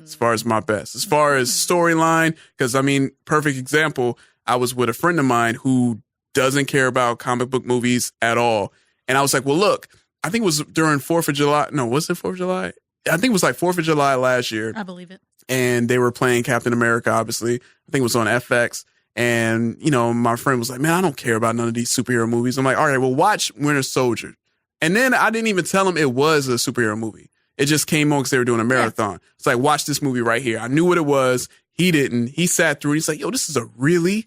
As far as my best. As far as storyline, because, I mean, perfect example, I was with a friend of mine who doesn't care about comic book movies at all. And I was like, well, look, I think it was during 4th of July. No, was it 4th of July? I think it was like 4th of July last year. I believe it. And they were playing Captain America, obviously. I think it was on FX. And, you know, my friend was like, man, I don't care about none of these superhero movies. I'm like, all right, well, watch Winter Soldier. And then I didn't even tell him it was a superhero movie. It just came on because they were doing a marathon. Yeah. It's like, watch this movie right here. I knew what it was. He didn't. He sat through it. He's like, yo, this is a really,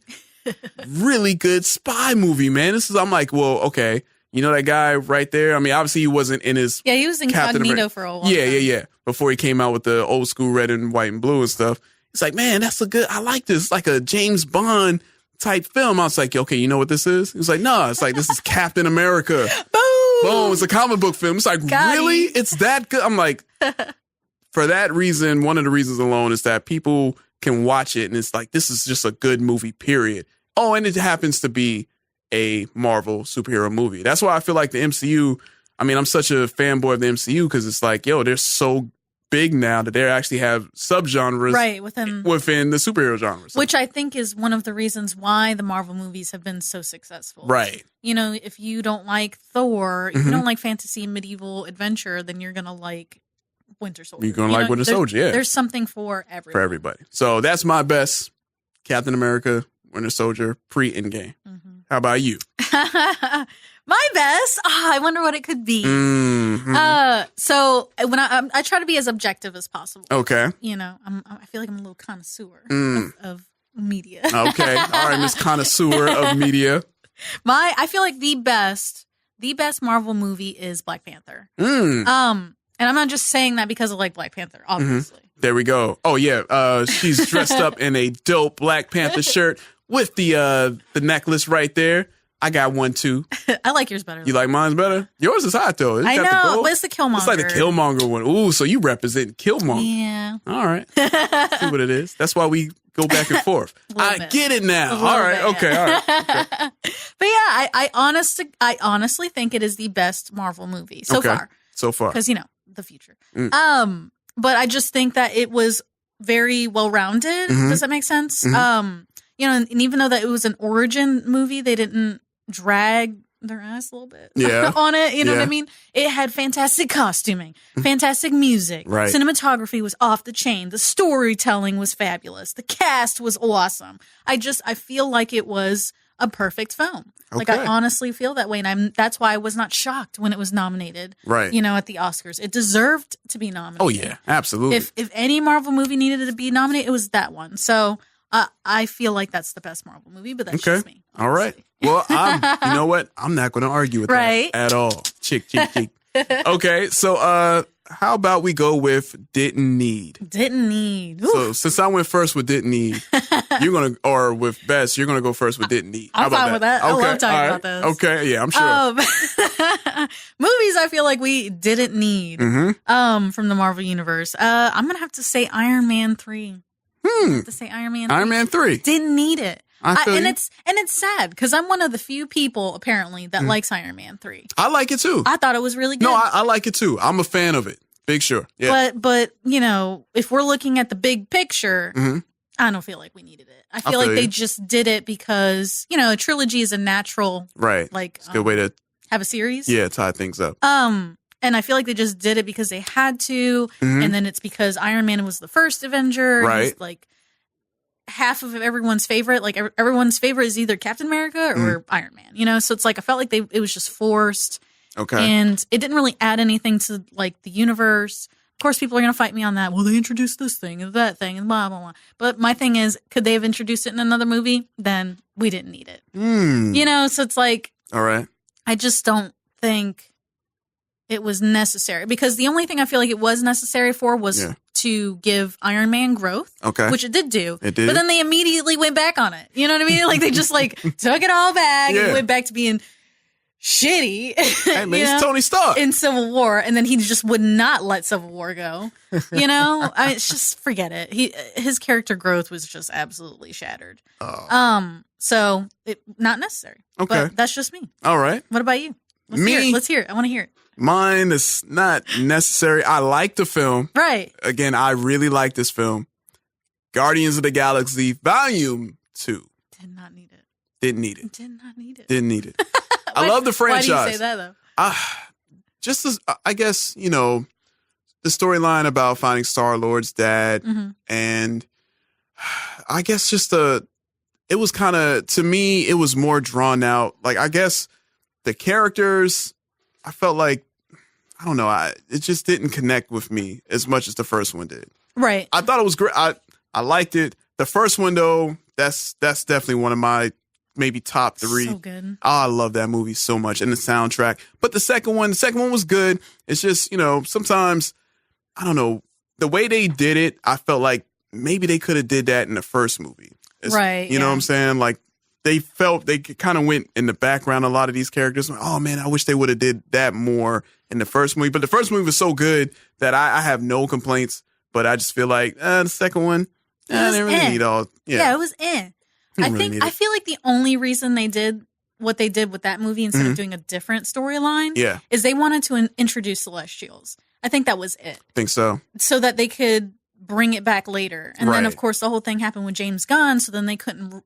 really good spy movie, man. I'm like, well, okay. You know that guy right there? I mean, obviously he wasn't in his... Yeah, he was incognito for a while. Yeah. Before he came out with the old school red and white and blue and stuff. He's like, man, I like this. It's like a James Bond type film. I was like, okay, you know what this is? He was like, no, it's like, this is Captain America. Boom! It's a comic book film. It's like, really? It's that good? I'm like, for that reason, one of the reasons alone is that people can watch it and it's like, this is just a good movie, period. Oh, and it happens to be a Marvel superhero movie. That's why I feel like the MCU, I mean, I'm such a fanboy of the MCU because it's like, yo, they're so big now that they actually have subgenres within the superhero genres. Which I think is one of the reasons why the Marvel movies have been so successful. Right. You know, if you don't like Thor, if you don't like fantasy and medieval adventure, then you're going to like Winter Soldier. You're going to like Winter Soldier, yeah. There's something for everybody. For everybody. So that's my best Captain America, Winter Soldier, pre-Endgame. How about you? My best? I wonder what it could be. So when I try to be as objective as possible. Okay. You know, I feel like I'm a little connoisseur of media. Okay. All right, Miss Connoisseur of media. I feel like the best Marvel movie is Black Panther. And I'm not just saying that because I like Black Panther, obviously. There we go. Oh yeah, she's dressed up in a dope Black Panther shirt with the necklace right there. I got one too. I like yours better. You like mine better? Yours is hot though. I know, but it's the Killmonger. It's like the Killmonger one. Ooh, so you represent Killmonger. Yeah. All right. See what it is. That's why we go back and forth. I get it now. All right. Okay. All right. Okay. But yeah, I honestly think it is the best Marvel movie so far. So far. Because, you know, the future. But I just think that it was very well-rounded. Does that make sense? You know, and even though that it was an origin movie, they didn't drag their ass a little bit on it. You know what I mean? It had fantastic costuming, fantastic music. Right. Cinematography was off the chain. The storytelling was fabulous. The cast was awesome. I feel like it was a perfect film. Like I honestly feel that way. And that's why I was not shocked when it was nominated. Right. You know, at the Oscars. It deserved to be nominated. Oh yeah, absolutely. If any Marvel movie needed to be nominated, it was that one. So I feel like that's the best Marvel movie, but that's just me. All right. Well, you know what? I'm not going to argue with that at all. Chick. Okay. So, how about we go with didn't need? Didn't need. Oof. So, since I went first with didn't need, or with best, you're going to go first with didn't need. I'm fine with that. Okay. I love talking about this. Okay. Yeah, I'm sure. Movies I feel like we didn't need from the Marvel Universe. I'm going to have to say Iron Man 3. To say Iron Man 3. Iron Man 3. Didn't need it. And it's sad because I'm one of the few people apparently that likes Iron Man 3. I like it too. I thought it was really good. No, I like it too. I'm a fan of it. Big sure. Yeah. But you know, if we're looking at the big picture, I don't feel like we needed it. I feel like they just did it because, you know, a trilogy is a natural like it's a good way to have a series. Yeah, tie things up. And I feel like they just did it because they had to. And then it's because Iron Man was the first Avenger. Right. He's like half of everyone's favorite. Like everyone's favorite is either Captain America or Iron Man, you know? So it's like, I felt like it was just forced. Okay. And it didn't really add anything to like the universe. Of course, people are going to fight me on that. Well, they introduced this thing and that thing and blah, blah, blah. But my thing is, could they have introduced it in another movie? Then we didn't need it. You know? So it's like, all right. I just don't think it was necessary because the only thing I feel like it was necessary for was to give Iron Man growth, which it did do. It did. But then they immediately went back on it. You know what I mean? Like they just like took it all back and went back to being shitty. Hey man, it's Tony Stark in Civil War, and then he just would not let Civil War go. You know, I mean, it's just forget it. His character growth was just absolutely shattered. So it not necessary. Okay, but that's just me. All right. What about you? Let's hear it. I want to hear it. Mine is not necessary. I like the film. Right. Again, I really like this film. Guardians of the Galaxy Volume 2. Did not need it. Didn't need it. Did not need it. Didn't need it. I love the franchise. Why do you say that, though? Just as, I guess, you know, the storyline about finding Star-Lord's dad and I guess just it was kind of, to me, it was more drawn out. Like, I guess the characters, I felt like, I don't know, it just didn't connect with me as much as the first one did. Right. I thought it was great. I liked it. The first one, though, that's definitely one of my maybe top 3. So good. Oh, I love that movie so much, and the soundtrack. But the second one was good. It's just, sometimes, I don't know, the way they did it, I felt like maybe they could have did that in the first movie. Right. You know what I'm saying? Like, they kind of went in the background, a lot of these characters. Oh, man, I wish they would have did that more in the first movie. But the first movie was so good that I have no complaints. But I just feel like the second one, I didn't really need all. Yeah, it was in. I feel like the only reason they did what they did with that movie instead of doing a different storyline is they wanted to introduce Celestials. I think that was it. Think so. So that they could bring it back later. And then, of course, the whole thing happened with James Gunn, so then they couldn't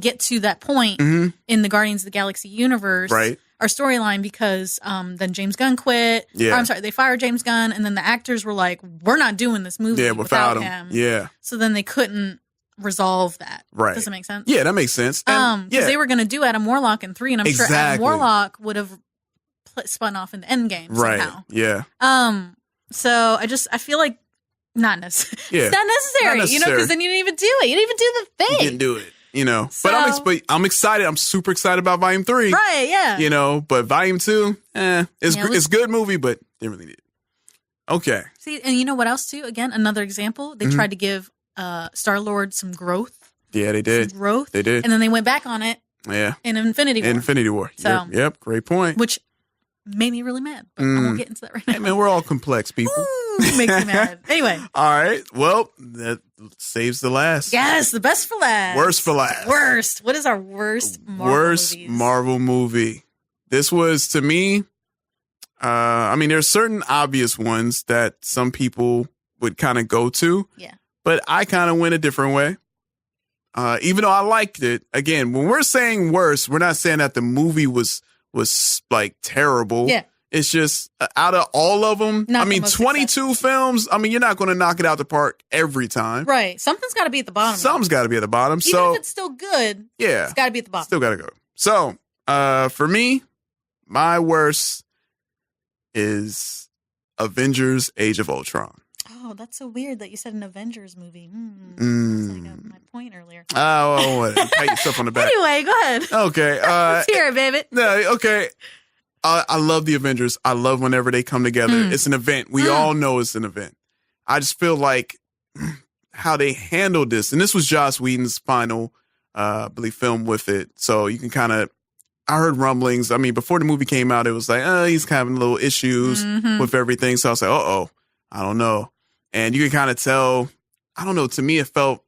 get to that point in the Guardians of the Galaxy universe, our storyline, because then James Gunn quit. Yeah. Or, I'm sorry, they fired James Gunn, and then the actors were like, we're not doing this movie without him. Yeah. So then they couldn't resolve that. Right. Does that make sense? Yeah, that makes sense. Because they were going to do Adam Warlock in 3, and I'm sure Adam Warlock would have spun off into Endgame somehow. Yeah. So I feel like not necessary. Yeah. It's not necessary, because then you didn't even do it. You didn't even do the thing. You didn't do it, But I'm excited. I'm super excited about Volume 3. Right, yeah. But Volume 2, it's a good movie, but didn't really need it. Okay. See, and you know what else, too? Again, another example. They tried to give Star-Lord some growth. Yeah, they did. Some growth. They did. And then they went back on it. Yeah. In Infinity War. Infinity War. So, yep, great point. Which made me really mad, but I won't get into that right now. Hey, man, we're all complex people. Ooh, makes me mad. Anyway. All right. Well, that saves the last. Yes, the best for last. Worst for last. Worst. What is our worst Marvel movie? This was, to me, there's certain obvious ones that some people would kind of go to. Yeah. But I kind of went a different way. Even though I liked it, again, when we're saying worst, we're not saying that the movie was like terrible. Yeah. It's just out of all of them, 22 films, you're not going to knock it out the park every time. Right. Something's got to be at the bottom. Something's got to be at the bottom. Even if it's still good, it's got to be at the bottom. Still got to go. So, for me, my worst is Avengers Age of Ultron. Oh, that's so weird that you said an Avengers movie. That's like my point earlier. Oh, pat yourself on the back. Anyway, go ahead. Okay. Let's hear it, baby. No, okay. I love the Avengers. I love whenever they come together. It's an event. We all know it's an event. I just feel like how they handled this, and this was Joss Whedon's final, I believe, film with it. So you can kind of, I heard rumblings. Before the movie came out, it was like, he's having little issues with everything. So I was like, I don't know. And you can kind of tell, I don't know, to me it felt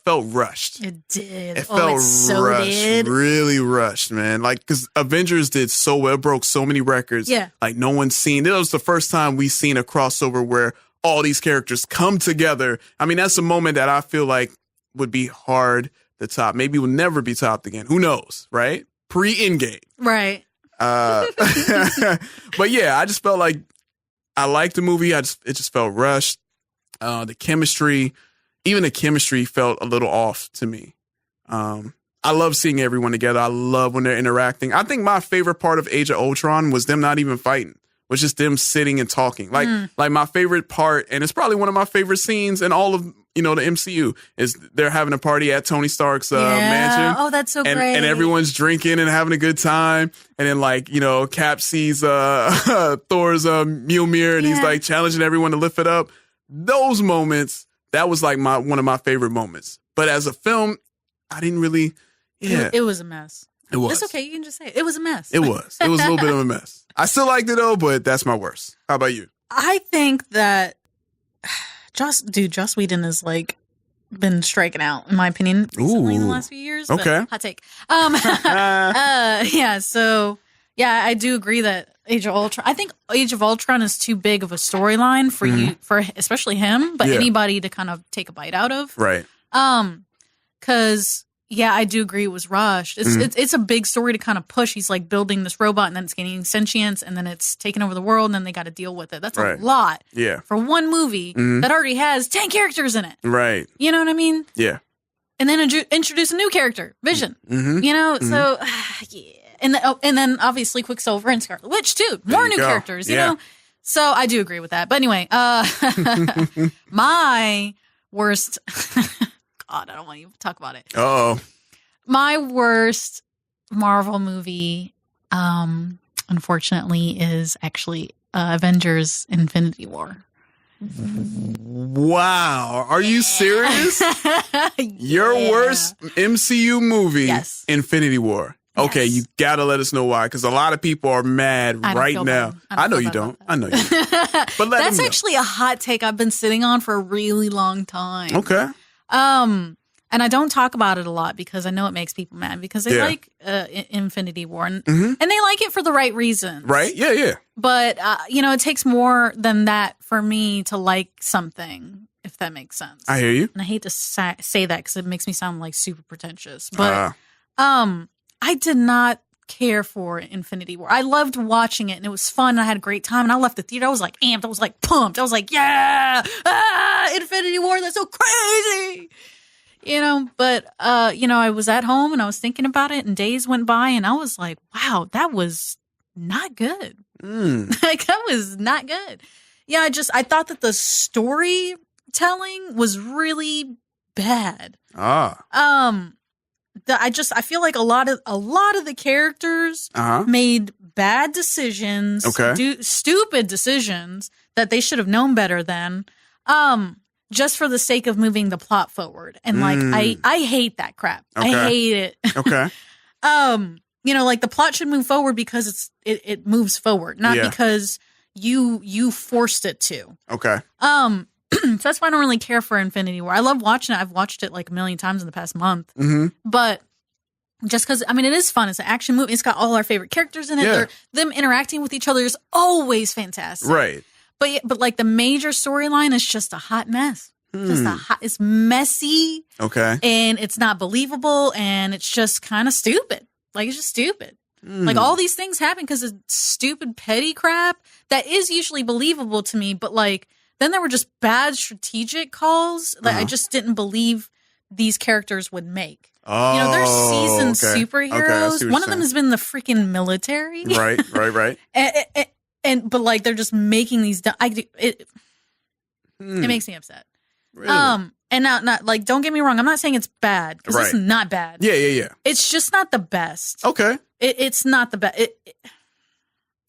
rushed. It did. It felt rushed. Really rushed, man. Like, because Avengers did so well, broke so many records. Yeah. Like, no one's seen, it was the first time we've seen a crossover where all these characters come together. That's a moment that I feel like would be hard to top. Maybe will never be topped again. Who knows, right? Pre-Endgame. Right. But yeah, I just felt like I liked the movie. It just felt rushed. The chemistry felt a little off to me. I love seeing everyone together. I love when they're interacting. I think my favorite part of Age of Ultron was them not even fighting. It was just them sitting and talking. Like my favorite part, and it's probably one of my favorite scenes in all of the MCU, is they're having a party at Tony Stark's mansion. Oh, that's so great. And everyone's drinking and having a good time. And then Cap sees Thor's Mjolnir, and he's like challenging everyone to lift it up. Those moments, that was like one of my favorite moments. But as a film, I didn't really. Yeah, it was a mess. It was. It's okay. You can just say it. It was a mess. It was. It was a little bit of a mess. I still liked it though, but that's my worst. How about you? I think that Joss Whedon has been striking out, in my opinion, recently in the last few years. Okay. Hot take. Yeah. So yeah, I do agree that Age of Ultron. I think Age of Ultron is too big of a storyline for you, for especially him, but anybody to kind of take a bite out of. Right. Because. Yeah, I do agree it was rushed. It's a big story to kind of push. He's building this robot, and then it's gaining sentience, and then it's taking over the world, and then they got to deal with it. That's a lot for one movie that already has 10 characters in it. Right. You know what I mean? Yeah. and then introduce a new character, Vision. You know, so yeah. And then obviously Quicksilver and Scarlet Witch too. More new characters, you know. So I do agree with that. But anyway, my worst. God, I don't want to even talk about it. Oh. My worst Marvel movie, unfortunately, is actually Avengers: Infinity War. Wow. Are you serious? Your worst MCU movie, Infinity War. Okay, you gotta let us know why, because a lot of people are mad right now. I know you don't. I know you don't. But That's actually a hot take I've been sitting on for a really long time. Okay. And I don't talk about it a lot because I know it makes people mad because they like Infinity War and they like it for the right reasons. Right? Yeah, yeah. But, you know, it takes more than that for me to like something, if that makes sense. I hear you. And I hate to say that because it makes me sound like super pretentious. But I did not care for Infinity War. I loved watching it and it was fun. And I had a great time and I left the theater. I was like amped. I was like pumped. I was like, yeah, Infinity War. That's so crazy. You know, but, you know, I was at home and I was thinking about it and days went by and I was like, wow, that was not good. Like, that was not good. Yeah, I thought that the storytelling was really bad. I feel like a lot of the characters made bad decisions, stupid decisions that they should have known better than, just for the sake of moving the plot forward. And like, I hate that crap. I hate it. Okay. You know, like the plot should move forward because it moves forward, not because you forced it to. Okay. So that's why I don't really care for Infinity War. I love watching it. I've watched it like a million times in the past month. But just because, I mean, it is fun. It's an action movie. It's got all our favorite characters in it. Them interacting with each other is always fantastic. Right. But like the major storyline is just a hot mess. It's messy. Okay. And it's not believable. And it's just kind of stupid. Like, it's just stupid. Like, all these things happen because of stupid, petty crap that is usually believable to me. But, like, then there were just bad strategic calls that I just didn't believe these characters would make. Oh, you know, they're seasoned superheroes. Okay, one of them has been in the freaking military. Right. But, like, they're just making these... It makes me upset. Really? And not like, don't get me wrong. I'm not saying it's bad because it's not bad. Yeah. It's just not the best. Okay. It's not the best.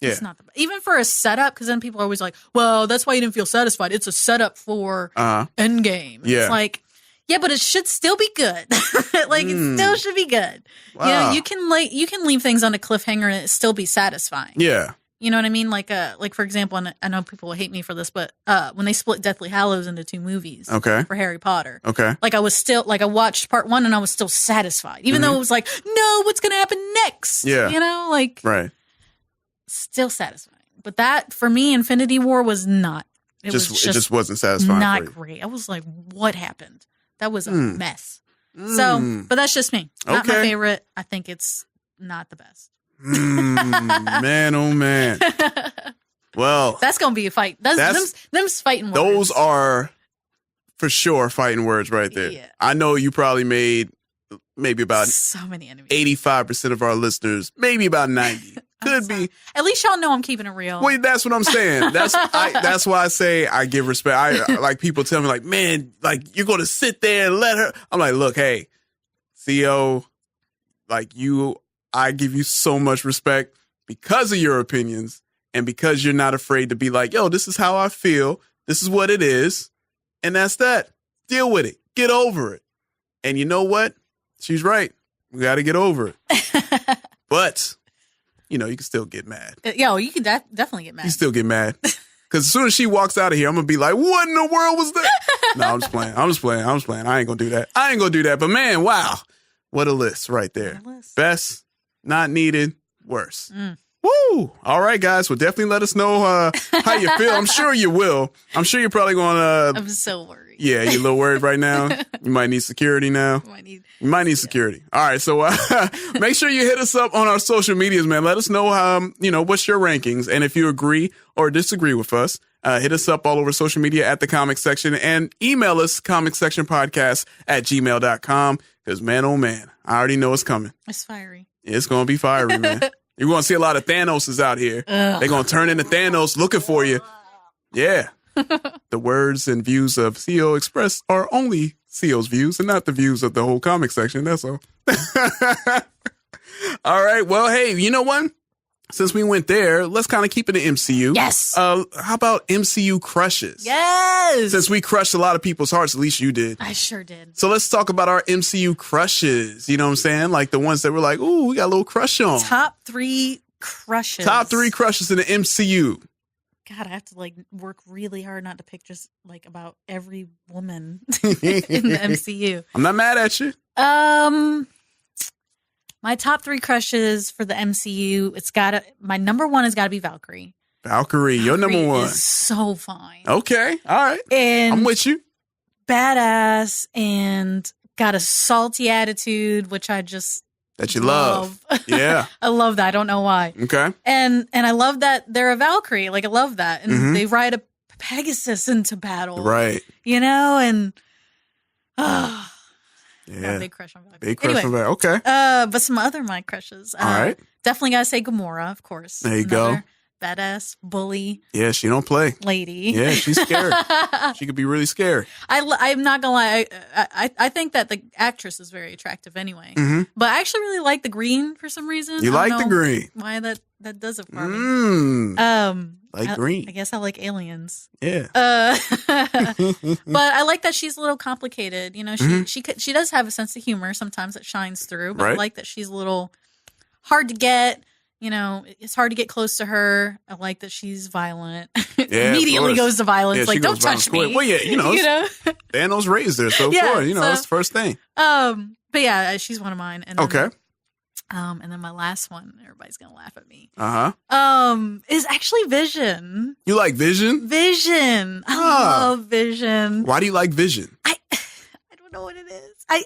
It's not the best. Even for a setup, because then people are always like, well, that's why you didn't feel satisfied. It's a setup for Endgame. Yeah. It's like, yeah, but it should still be good. Like, it still should be good. Wow. You know, you can leave things on a cliffhanger and it still be satisfying. Yeah. You know what I mean? Like for example, and I know people will hate me for this, but when they split Deathly Hallows into 2 movies for Harry Potter, like I watched part 1 and I was still satisfied, even though it was like, no, what's going to happen next? Yeah. You know, like, still satisfying. But that, for me, Infinity War was not. It just wasn't satisfying. Not great. I was like, what happened? That was a mess. So, but that's just me. Not my favorite. I think it's not the best. Man, oh man. Well, that's gonna be a fight. Them's fighting words. Those are for sure fighting words right there. Yeah. I know you probably made maybe about so many enemies. 85% of our listeners, maybe about 90. Could be. At least y'all know I'm keeping it real. Wait, that's what I'm saying. That's why I say I give respect. I like people tell me like, man, like you're gonna sit there and let her. I'm like, look, hey, Theo, like I give you so much respect because of your opinions and because you're not afraid to be like, yo, this is how I feel. This is what it is. And that's that. Deal with it. Get over it. And you know what? She's right. We got to get over it. But, you know, you can still get mad. Yo, you can definitely get mad. You still get mad. Because as soon as she walks out of here, I'm going to be like, what in the world was that? No, I'm just playing. I ain't going to do that. But man, wow. What a list right there. Best. Not needed. Worse. Woo! All right, guys. Well, definitely let us know how you feel. I'm sure you will. I'm sure you're probably going to... I'm so worried. Yeah, you're a little worried right now. You might need security now. You might need security. All right, so make sure you hit us up on our social medias, man. Let us know how, what's your rankings. And if you agree or disagree with us, Hit us up all over social media at the Comic Section and email us comicsectionpodcast@gmail.com because, man, oh, man, I already know it's coming. It's fiery. It's going to be fiery, man. You're going to see a lot of Thanoses out here. They're going to turn into Thanos looking for you. Yeah. The words and views of CEO Express are only CEO's views and not the views of the whole comic section. That's all. All right. Well, hey, you know what? Since we went there, let's kind of keep it in MCU. Yes. How about MCU crushes? Yes. Since we crushed a lot of people's hearts, at least you did. I sure did. So let's talk about our MCU crushes. You know what I'm saying? Like the ones that were like, ooh, we got a little crush on. Top 3 crushes. Top 3 crushes in the MCU. God, I have to like work really hard not to pick just like about every woman in the MCU. I'm not mad at you. My top 3 crushes for the MCU, my number 1 has got to be Valkyrie. Valkyrie, your number 1. Is so fine. Okay, all right. And I'm with you. Badass and got a salty attitude, which I just that you love. Yeah. I love that. I don't know why. Okay. And I love that they're a Valkyrie. Like I love that. And they ride a Pegasus into battle. Right. You know, and yeah. Big crush on Valkyrie. Big crush on Valkyrie. Okay. But some other my crushes. All right. Definitely gotta say Gamora, of course. There you go. Badass bully. Yeah, she don't play. Lady. Yeah, she's scary. She could be really scary. I'm not gonna lie. I think that the actress is very attractive anyway. But I actually really like the green for some reason. You like the green? Why that does it for me? Like green. I guess I like aliens. Yeah. But I like that she's a little complicated. You know, she does have a sense of humor sometimes that shines through. But I like that she's a little hard to get. You know, it's hard to get close to her. I like that she's violent. Yeah, immediately goes to violence. Yeah, like, don't touch me. Well, yeah, you know, Thanos raised her, so of course, that's the first thing. But yeah, she's one of mine. And then, okay. And then my last one, everybody's gonna laugh at me. Is actually Vision. You like Vision? Vision. I love Vision. Why do you like Vision? I don't know what it is. I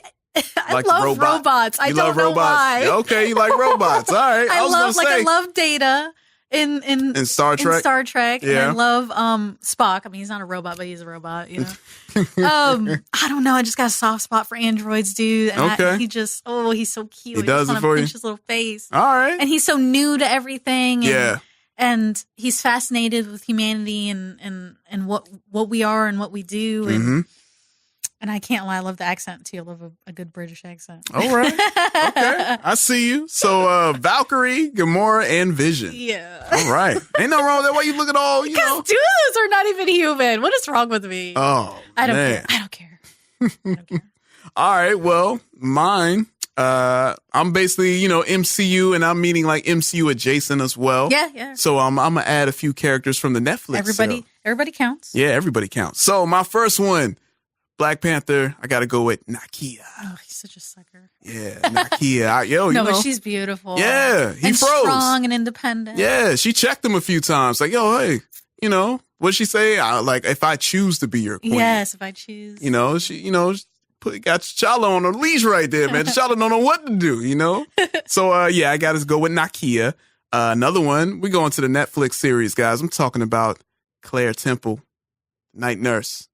like love robots. I don't know why. Okay, you like robots. All right. I love Data in Star Trek. In Star Trek. Yeah. And I love Spock. I mean, he's not a robot, but he's a robot, you know. I don't know. I just got a soft spot for androids, dude. And he's so cute. He does it for you. Pinch his little face. All right. And he's so new to everything. And, yeah. And he's fascinated with humanity and what we are and what we do. And I can't lie, I love the accent too. I love a good British accent. All right. Okay. I see you. So Valkyrie, Gamora, and Vision. Yeah. All right. Ain't nothing wrong with that. Why you look at all, you know? Because 2 of those are not even human. What is wrong with me? Oh, I don't man. care. I don't care. All right. Well, mine, I'm basically, MCU, and I'm meaning like MCU adjacent as well. Yeah. So I'm going to add a few characters from the Netflix. Everybody counts. Yeah, everybody counts. So my first one, Black Panther, I got to go with Nakia. Oh, he's such a sucker. Yeah, Nakia. But she's beautiful. Yeah, he froze. Strong and independent. Yeah, she checked him a few times. Like, yo, hey, what'd she say? Like, if I choose to be your queen. Yes, if I choose. She, got T'Challa on a leash right there, man. T'Challa don't know what to do, So, I got to go with Nakia. Another one, we going to the Netflix series, guys. I'm talking about Claire Temple, Night Nurse.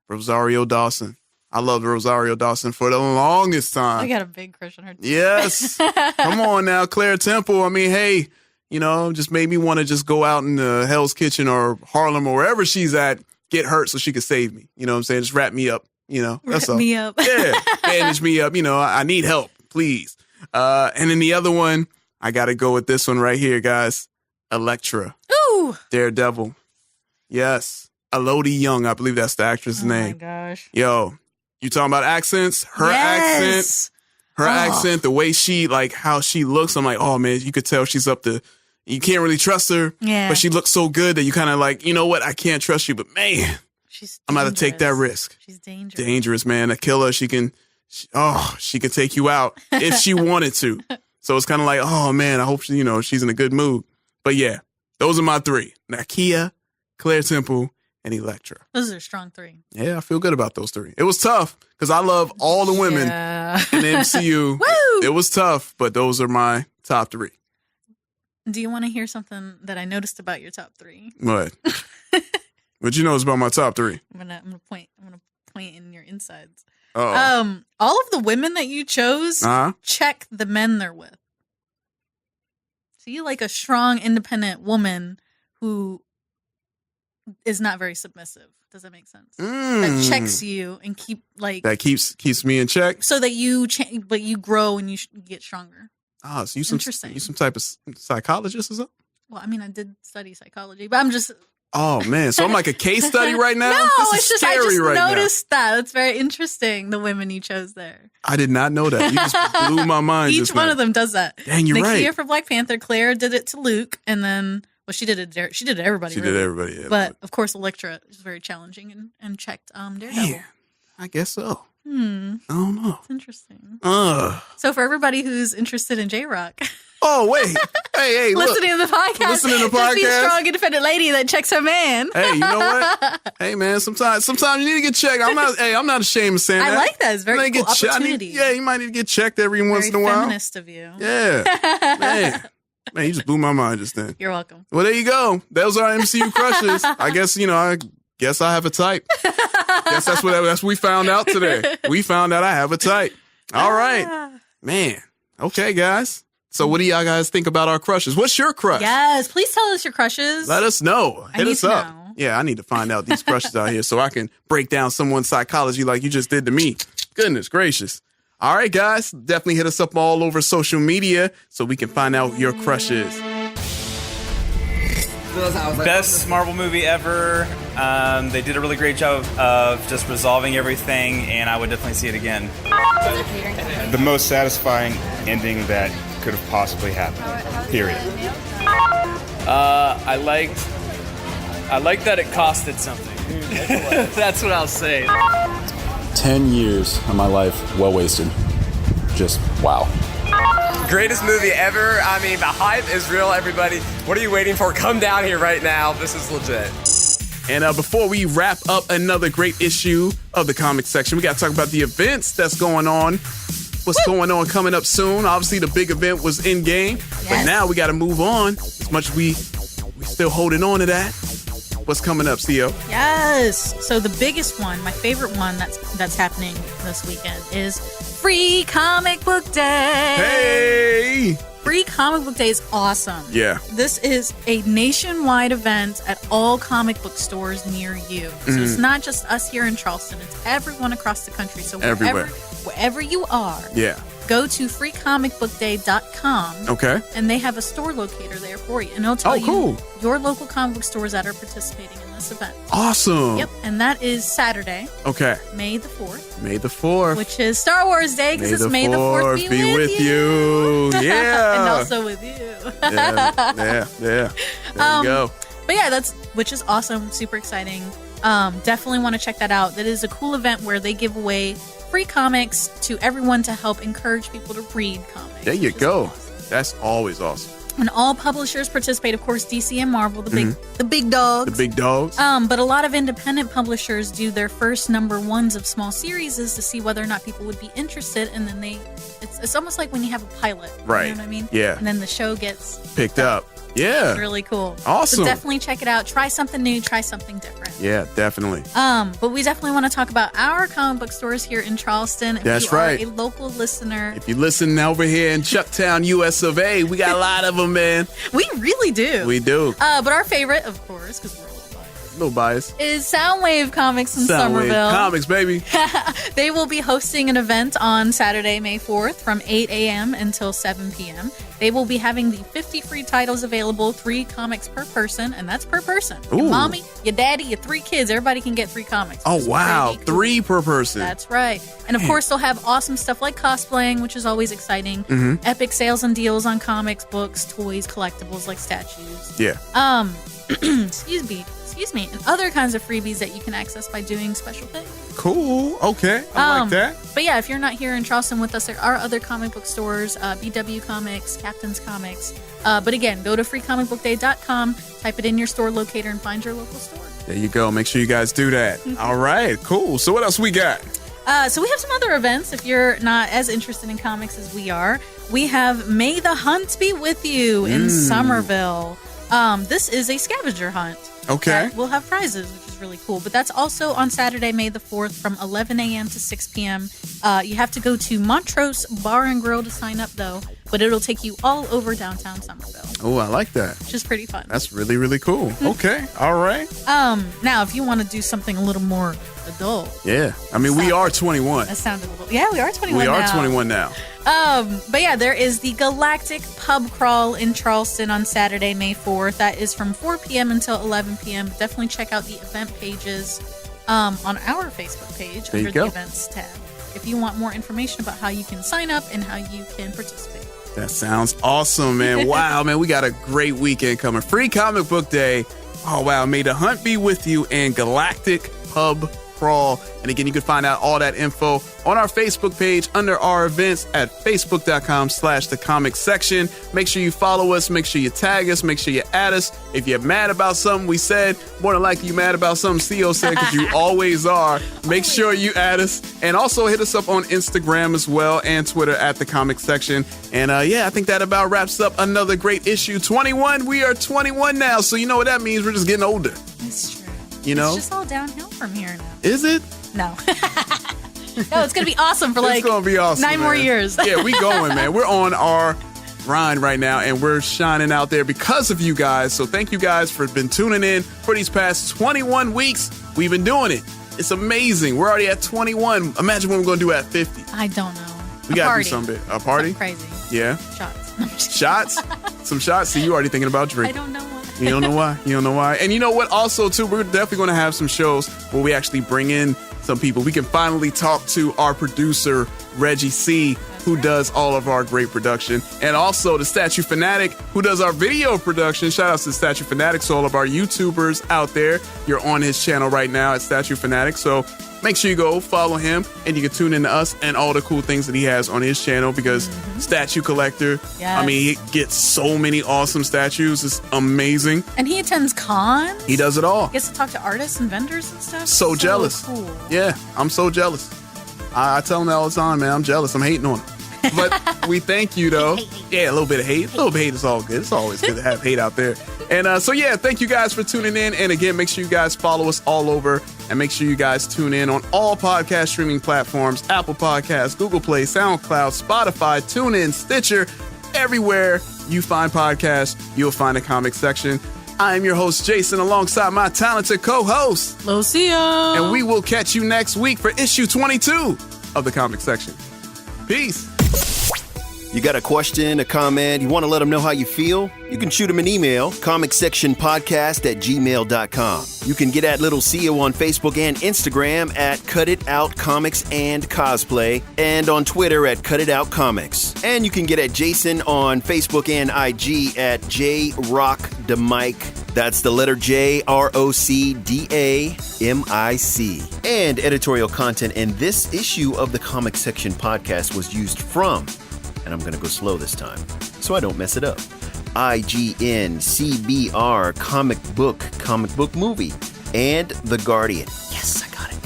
Rosario Dawson. I loved Rosario Dawson for the longest time. I got a big crush on her too. Yes. Come on now, Claire Temple. I mean, hey, just made me want to just go out in Hell's Kitchen or Harlem or wherever she's at, get hurt so she could save me. You know what I'm saying? Just wrap me up. That's all. Wrap me up. Yeah. Bandage me up. I need help, please. And then the other one, I got to go with this one right here, guys. Elektra. Ooh. Daredevil. Yes. Elodie Young, I believe that's the actress' name. Oh my gosh. Yo, you talking about accents? Her accent, the way she, like, how she looks, I'm like, oh man, you could tell she's up to, you can't really trust her. Yeah. But she looks so good that you kind of like, you know what, I can't trust you, but man, I'm about to take that risk. She's dangerous. Dangerous, man. A killer, she can take you out if she wanted to. So it's kind of like, oh man, I hope she's in a good mood. But yeah, those are my 3. Nakia, Claire Temple, and Elektra. Those are strong 3. Yeah, I feel good about those 3. It was tough because I love all the women in the MCU. Woo! It was tough, but those are my top 3. Do you want to hear something that I noticed about your top 3? What? What you know is about my top 3? I'm gonna point in your insides. Oh. All of the women that you chose, check the men they're with. So you like a strong, independent woman who is not very submissive. Does that make sense? That checks you and that keeps me in check, so that you but you grow and you get stronger. Oh, so you some type of psychologist or something? Well, I mean, I did study psychology, but I'm just. Oh man, so I'm like a case study right now. No, this is I just right noticed that. It's very interesting. The women you chose there. I did not know that. You just blew my mind. Each one of them does that. Dang, you're right. Nakia for Black Panther. Claire did it to Luke, and then she did it. She did it to everybody. She did everybody. Yeah, but of course, Elektra is very challenging and checked Daredevil. Yeah, I guess so. I don't know. It's interesting. So for everybody who's interested in J-Rock. Oh, wait. Hey, listening to the podcast. Listening to the Just be a podcast. strong, independent lady that checks her man. Hey, you know what? Hey, man, sometimes you need to get checked. I'm not ashamed of saying that. I like that. It's a very cool opportunity. You might need to get checked every once in a while. Feminist of you. Yeah. Man, you just blew my mind just then. You're welcome. Well, there you go. Those are MCU crushes. I guess I have a type. Guess that's what we found out today. We found out I have a type. All right. Man. Okay, guys. So what do y'all guys think about our crushes? What's your crush? Yes, please tell us your crushes. Let us know. Hit us up. Know. Yeah, I need to find out these crushes out here so I can break down someone's psychology like you just did to me. Goodness gracious. All right, guys. Definitely hit us up all over social media so we can find out your crushes. Best Marvel movie ever. They did a really great job of just resolving everything, and I would definitely see it again. The most satisfying ending that could have possibly happened. Period. I liked that it costed something. That's what I'll say. 10 years of my life well wasted. Just wow. Greatest movie ever. I mean, the hype is real, everybody. What are you waiting for? Come down here right now. This is legit. And before we wrap up another great issue of the comic section, we got to talk about the events that's going on. What's going on coming up soon? Obviously, the big event was Endgame, but now we got to move on. As much as we still holding on to that. What's coming up, CEO? Yes. So the biggest one, my favorite one that's happening this weekend is Free Comic Book Day. Hey! Free Comic Book Day is awesome. Yeah. This is a nationwide event at all comic book stores near you. So it's not just us here in Charleston. It's everyone across the country. So wherever you are, go to freecomicbookday.com. Okay. And they have a store locator there for you. And it'll tell you your local comic book stores that are participating in this event. Awesome. Yep. And that is Saturday. Okay. May the 4th. May the 4th. Which is Star Wars Day because it's May the 4th be with you. Yeah. And also with you. Yeah. There you go. But yeah, which is awesome. Super exciting. Definitely want to check that out. That is a cool event where they give away free comics to everyone to help encourage people to read comics. There you go. Awesome. That's always awesome. And all publishers participate, of course, DC and Marvel, the big dogs. The big dogs. But a lot of independent publishers do their first number ones of small series to see whether or not people would be interested, and then it's almost like when you have a pilot. Right. You know what I mean? Yeah. And then the show gets picked up. Yeah. It's really cool. Awesome. So definitely check it out. Try something new. Try something different. Yeah, definitely. But we definitely want to talk about our comic book stores here in Charleston. That's right. If you are a local listener. If you listen over here in Chucktown, US of A, we got a lot of them, man. We really do. We do. But our favorite, of course, because we're a little biased, is Soundwave Comics in Soundwave Somerville. Comics, baby. They will be hosting an event on Saturday, May 4th from 8 a.m. until 7 p.m. They will be having the 50 free titles available, 3 comics per person, and that's per person. Ooh. Your mommy, your daddy, your 3 kids, everybody can get 3 comics. Oh, wow. Cool. 3 per person. That's right. And of course, they'll have awesome stuff like cosplaying, which is always exciting. Epic sales and deals on comics, books, toys, collectibles like statues. Yeah. Excuse me, and other kinds of freebies that you can access by doing special things. Cool. Okay. I like that. But yeah, if you're not here in Charleston with us, there are other comic book stores, BW Comics, Captain's Comics. But again, go to freecomicbookday.com, type it in your store locator, and find your local store. There you go. Make sure you guys do that. All right. Cool. So what else we got? So we have some other events if you're not as interested in comics as we are. We have May the Hunt Be With You in Somerville. This is a scavenger hunt. Okay. We'll have prizes, which is really cool. But that's also on Saturday, May the 4th from 11 a.m. to 6 p.m. You have to go to Montrose Bar and Grill to sign up, though. But it'll take you all over downtown Somerville. Oh, I like that. Which is pretty fun. That's really, really cool. Okay. All right. Now, if you want to do something a little more adult. Yeah. I mean, we are 21. That sounded a little... Yeah, we are 21 now. We are 21 now. But yeah, there is the Galactic Pub Crawl in Charleston on Saturday, May 4th. That is from 4 p.m. until 11 p.m. Definitely check out the event pages on our Facebook page under the events tab if you want more information about how you can sign up and how you can participate. That sounds awesome, man. Wow, man, we got a great weekend coming. Free Comic Book Day. Oh, wow. May the hunt be with you and Galactic Pub Crawl. And again, you can find out all that info on our Facebook page under our events at facebook.com/thecomicssection. Make sure you follow us. Make sure you tag us. Make sure you add us. If you're mad about something we said, more than likely you're mad about something CEO said, because you always are. Make sure you add us. And also hit us up on Instagram as well and Twitter at The Comic Section. And yeah, I think that about wraps up another great issue. 21. We are 21 now. So you know what that means. We're just getting older. That's true. You know? It's just all downhill from here now. Is it? No. No, it's going to be awesome for like it's gonna be awesome, 9 more years. Yeah, we going, man. We're on our grind right now, and we're shining out there because of you guys. So thank you guys for been tuning in for these past 21 weeks. We've been doing it. It's amazing. We're already at 21. Imagine what we're going to do at 50. I don't know. We got to do something. A party? Something crazy. Yeah. Shots. Shots? Some shots? See, you already thinking about I drinking. don't know why. You don't know why? You don't know why? And you know what? Also, too, we're definitely going to have some shows where we actually bring in some people. We can finally talk to our producer, Reggie C., who does all of our great production. And also the Statue Fanatic, who does our video production. Shout out to Statue Fanatic. So all of our YouTubers out there, you're on his channel right now at Statue Fanatic. So make sure you go follow him, and you can tune in to us and all the cool things that he has on his channel, because Statue Collector, Yes. I mean, he gets so many awesome statues. It's amazing. And he attends cons. He does it all. He gets to talk to artists and vendors and stuff. So jealous. Cool. Yeah, I'm so jealous. I tell him that all the time, man. I'm jealous. I'm hating on him. But we thank you, though. Yeah, a little bit of hate. A little bit of hate is all good. It's always good to have hate out there. And so, yeah, thank you guys for tuning in. And again, make sure you guys follow us all over. And make sure you guys tune in on all podcast streaming platforms: Apple Podcasts, Google Play, SoundCloud, Spotify, TuneIn, Stitcher. Everywhere you find podcasts, you'll find a comic section. I am your host, Jason, alongside my talented co-host, Lucia. And we will catch you next week for issue 22 of the comic section. Peace. You got a question, a comment, you want to let them know how you feel? You can shoot them an email, comicsectionpodcast@gmail.com. You can get at Little CEO on Facebook and Instagram at Cut It Out Comics and Cosplay, and on Twitter at Cut It Out Comics. And you can get at Jason on Facebook and IG at JRockDamic. That's the letter JROCDAMIC. And editorial content in this issue of the Comic Section Podcast was used from, and I'm going to go slow this time so I don't mess it up, IGN, CBR, Comic Book Movie, and The Guardian. Yes, I got it.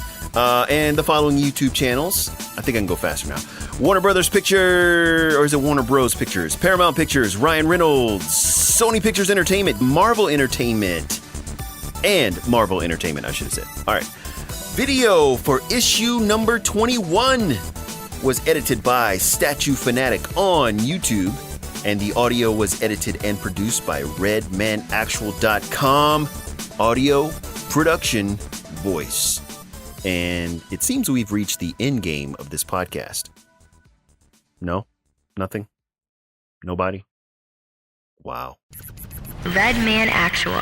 And the following YouTube channels. I think I can go faster now. Warner Brothers Pictures, or is it Warner Bros. Pictures? Paramount Pictures, Ryan Reynolds, Sony Pictures Entertainment, Marvel Entertainment, and Marvel Entertainment, I should have said. All right. Video for issue number 21 was edited by Statue Fanatic on YouTube, and the audio was edited and produced by RedmanActual.com. Audio, production, voice. And it seems we've reached the end game of this podcast. No? Nothing? Nobody? Wow. Redman Actual.